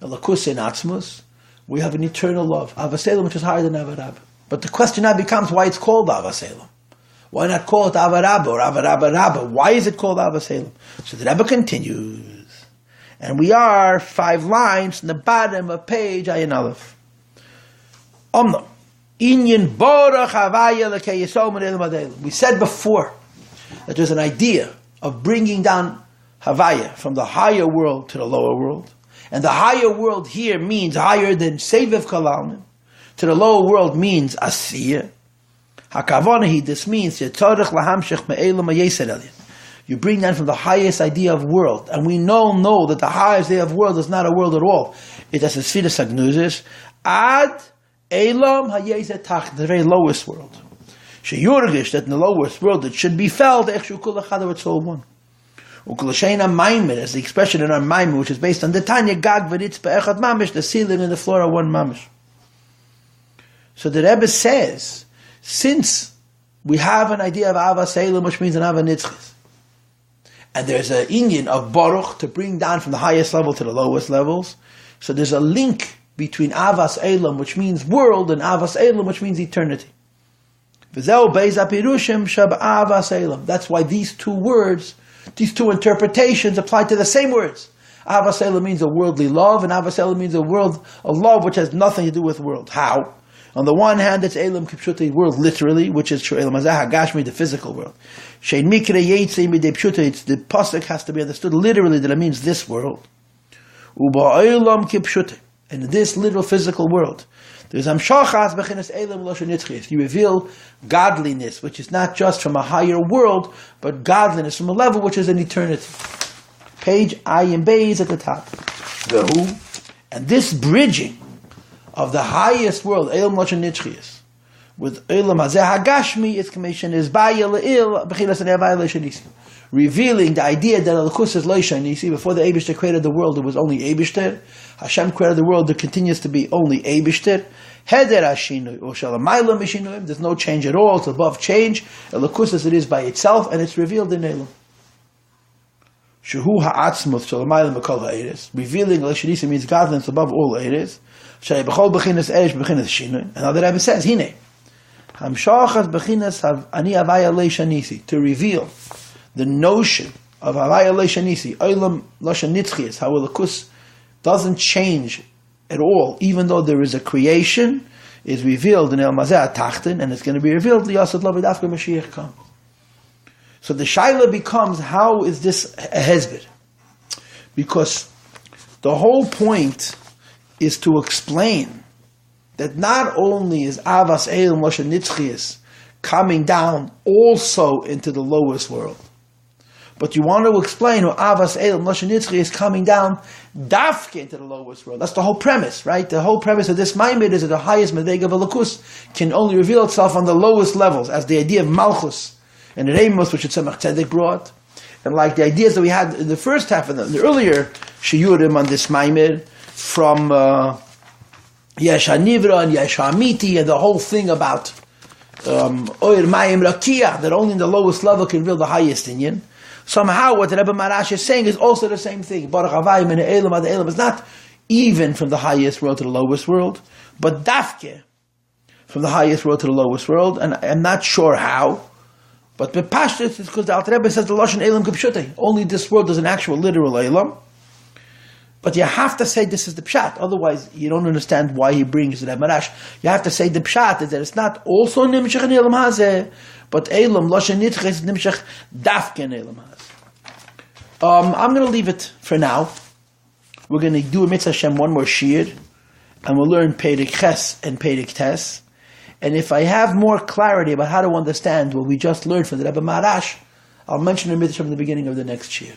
Elakus in Atzmus. We have an eternal love, Avas Elam, which is higher than Ava Rabba. But the question now becomes why it's called Avas Elam. Why not call it Ava Rabba or Ava Rabba Rabba? Why is it called Avas Elam? So the Rebbe continues. And we are 5 lines in the bottom of page Ayin Aleph. Omnam. Inyan Borach Havaya L'Keyesom Elam Adelam. We said before that there's an idea of bringing down Havaya from the higher world to the lower world. And the higher world here means higher than Seviv Kalalman. To the lower world means Asiyah. Hakavonahi, this means you bring down from the highest idea of world. And we know that the highest idea of world is not a world at all. It has a Sfiris Agnuzis. Ad Elam HaYezet, the very lowest world. Sheyurgish, that in the lowest world it should be felt, Echshu Kul Echad, it's all one. Ukulashena Maimed, as the expression in our Maimed, which is based on the Tanya Gag V'ritz Be'echad Mamish, the ceiling and the floor are one Mamish. So the Rebbe says, since we have an idea of Avas Elam, which means an Ava Nitzchis, and there's an Inyan of Baruch to bring down from the highest level to the lowest levels, so there's a link between Avas Elam, which means world, and Avas Elam, which means eternity. That's why these 2 words, these 2 interpretations apply to the same words. Avas Elam means a worldly love, and Avas Elam means a love which has nothing to do with world. How? On the one hand, it's Elam Kipshuta, world literally, which is Elam Hazah Gashmi, the physical world. Shein Mikre Yetzei Midei Pshuta, the pasuk has to be understood literally that it means this world. Uba Elam Kipshuta, in this literal physical world, there's Amshachas Bechinas Elam Loshen Nitzchis. You reveal godliness, which is not just from a higher world, but godliness from a level which is an eternity. Page Ayin Beis at the top. The who, and this bridging of the highest world, Elam Loshen Nitzchis, with Olam Hazeh Hagashmi, its commission is Baya Le'il, Bechinas and Avaya Le'Shanisi. Revealing the idea that Elokus is Le'Shanisi. Before the Eibishter created the world, there was only Eibishter. Hashem created the world, there continues to be only Eibishter. Heder Hashinu, or Shalamayla Mishinuim, there's no change at all, it's above change. Elokus as it is by itself, and it's revealed in Elam. Shehu Ha'atzmuth, Shalamayla Mekol Ha'eres. Revealing Le'Shanisi means godliness above all Eres. Shay B'chol Bechinas Eresh Bechinas Shinui. And now the Rebbe says, Hine, Hamshachas Bechinas Ani Avaya Le'Shanisi, to reveal the notion of Avaya Le'Shanisi, Olam Loshan Nitzchias, how Elokus doesn't change at all, even though there is a creation, is revealed in El Mazeh Tachten, and it's going to be revealed Liyasad Lavid after Mashiach come. So the Shaila becomes, how is this a hezbid? Because the whole point is to explain that not only is Avas Elam Loshan Nitzchias coming down also into the lowest world, but you want to explain how Avas Elam Loshan Nitzchias is coming down dafke into the lowest world. That's the whole premise, right? The whole premise of this Maimed is that the highest Medeg of Elokus can only reveal itself on the lowest levels, as the idea of Malchus and Remus, which Tzemach Tzedek brought, and like the ideas that we had in the first half of the earlier Shiyurim on this Maimed, from Yesh HaNivra and Yesh HaAmiti, and the whole thing about Oir Mayim Rakia, that only in the lowest level can reveal the highest Inyan. Somehow what the Rebbe Maharash is saying is also the same thing. Baruch Havayim and Elam ad Elam is not even from the highest world to the lowest world, but dafke from the highest world to the lowest world, and I'm not sure how, but the Pashtus is because the Alter Rebbe says the Loshan Elam Kipshutei. Only this world is an actual literal Elam. But you have to say this is the pshat, otherwise you don't understand why he brings the Rebbe Maharash. You have to say the pshat is that it's not also nimshach in Elam Hazeh, but Elam Loshan Nitzchias nimshach dafke in Elam Hazeh. I'm going to leave it for now. We're going to do a Mitzvah Hashem one more shir, and we'll learn Perek Ches and Perek Tes. And if I have more clarity about how to understand what we just learned from the Rebbe Maharash, I'll mention the Mitzvah Hashem in the beginning of the next shir.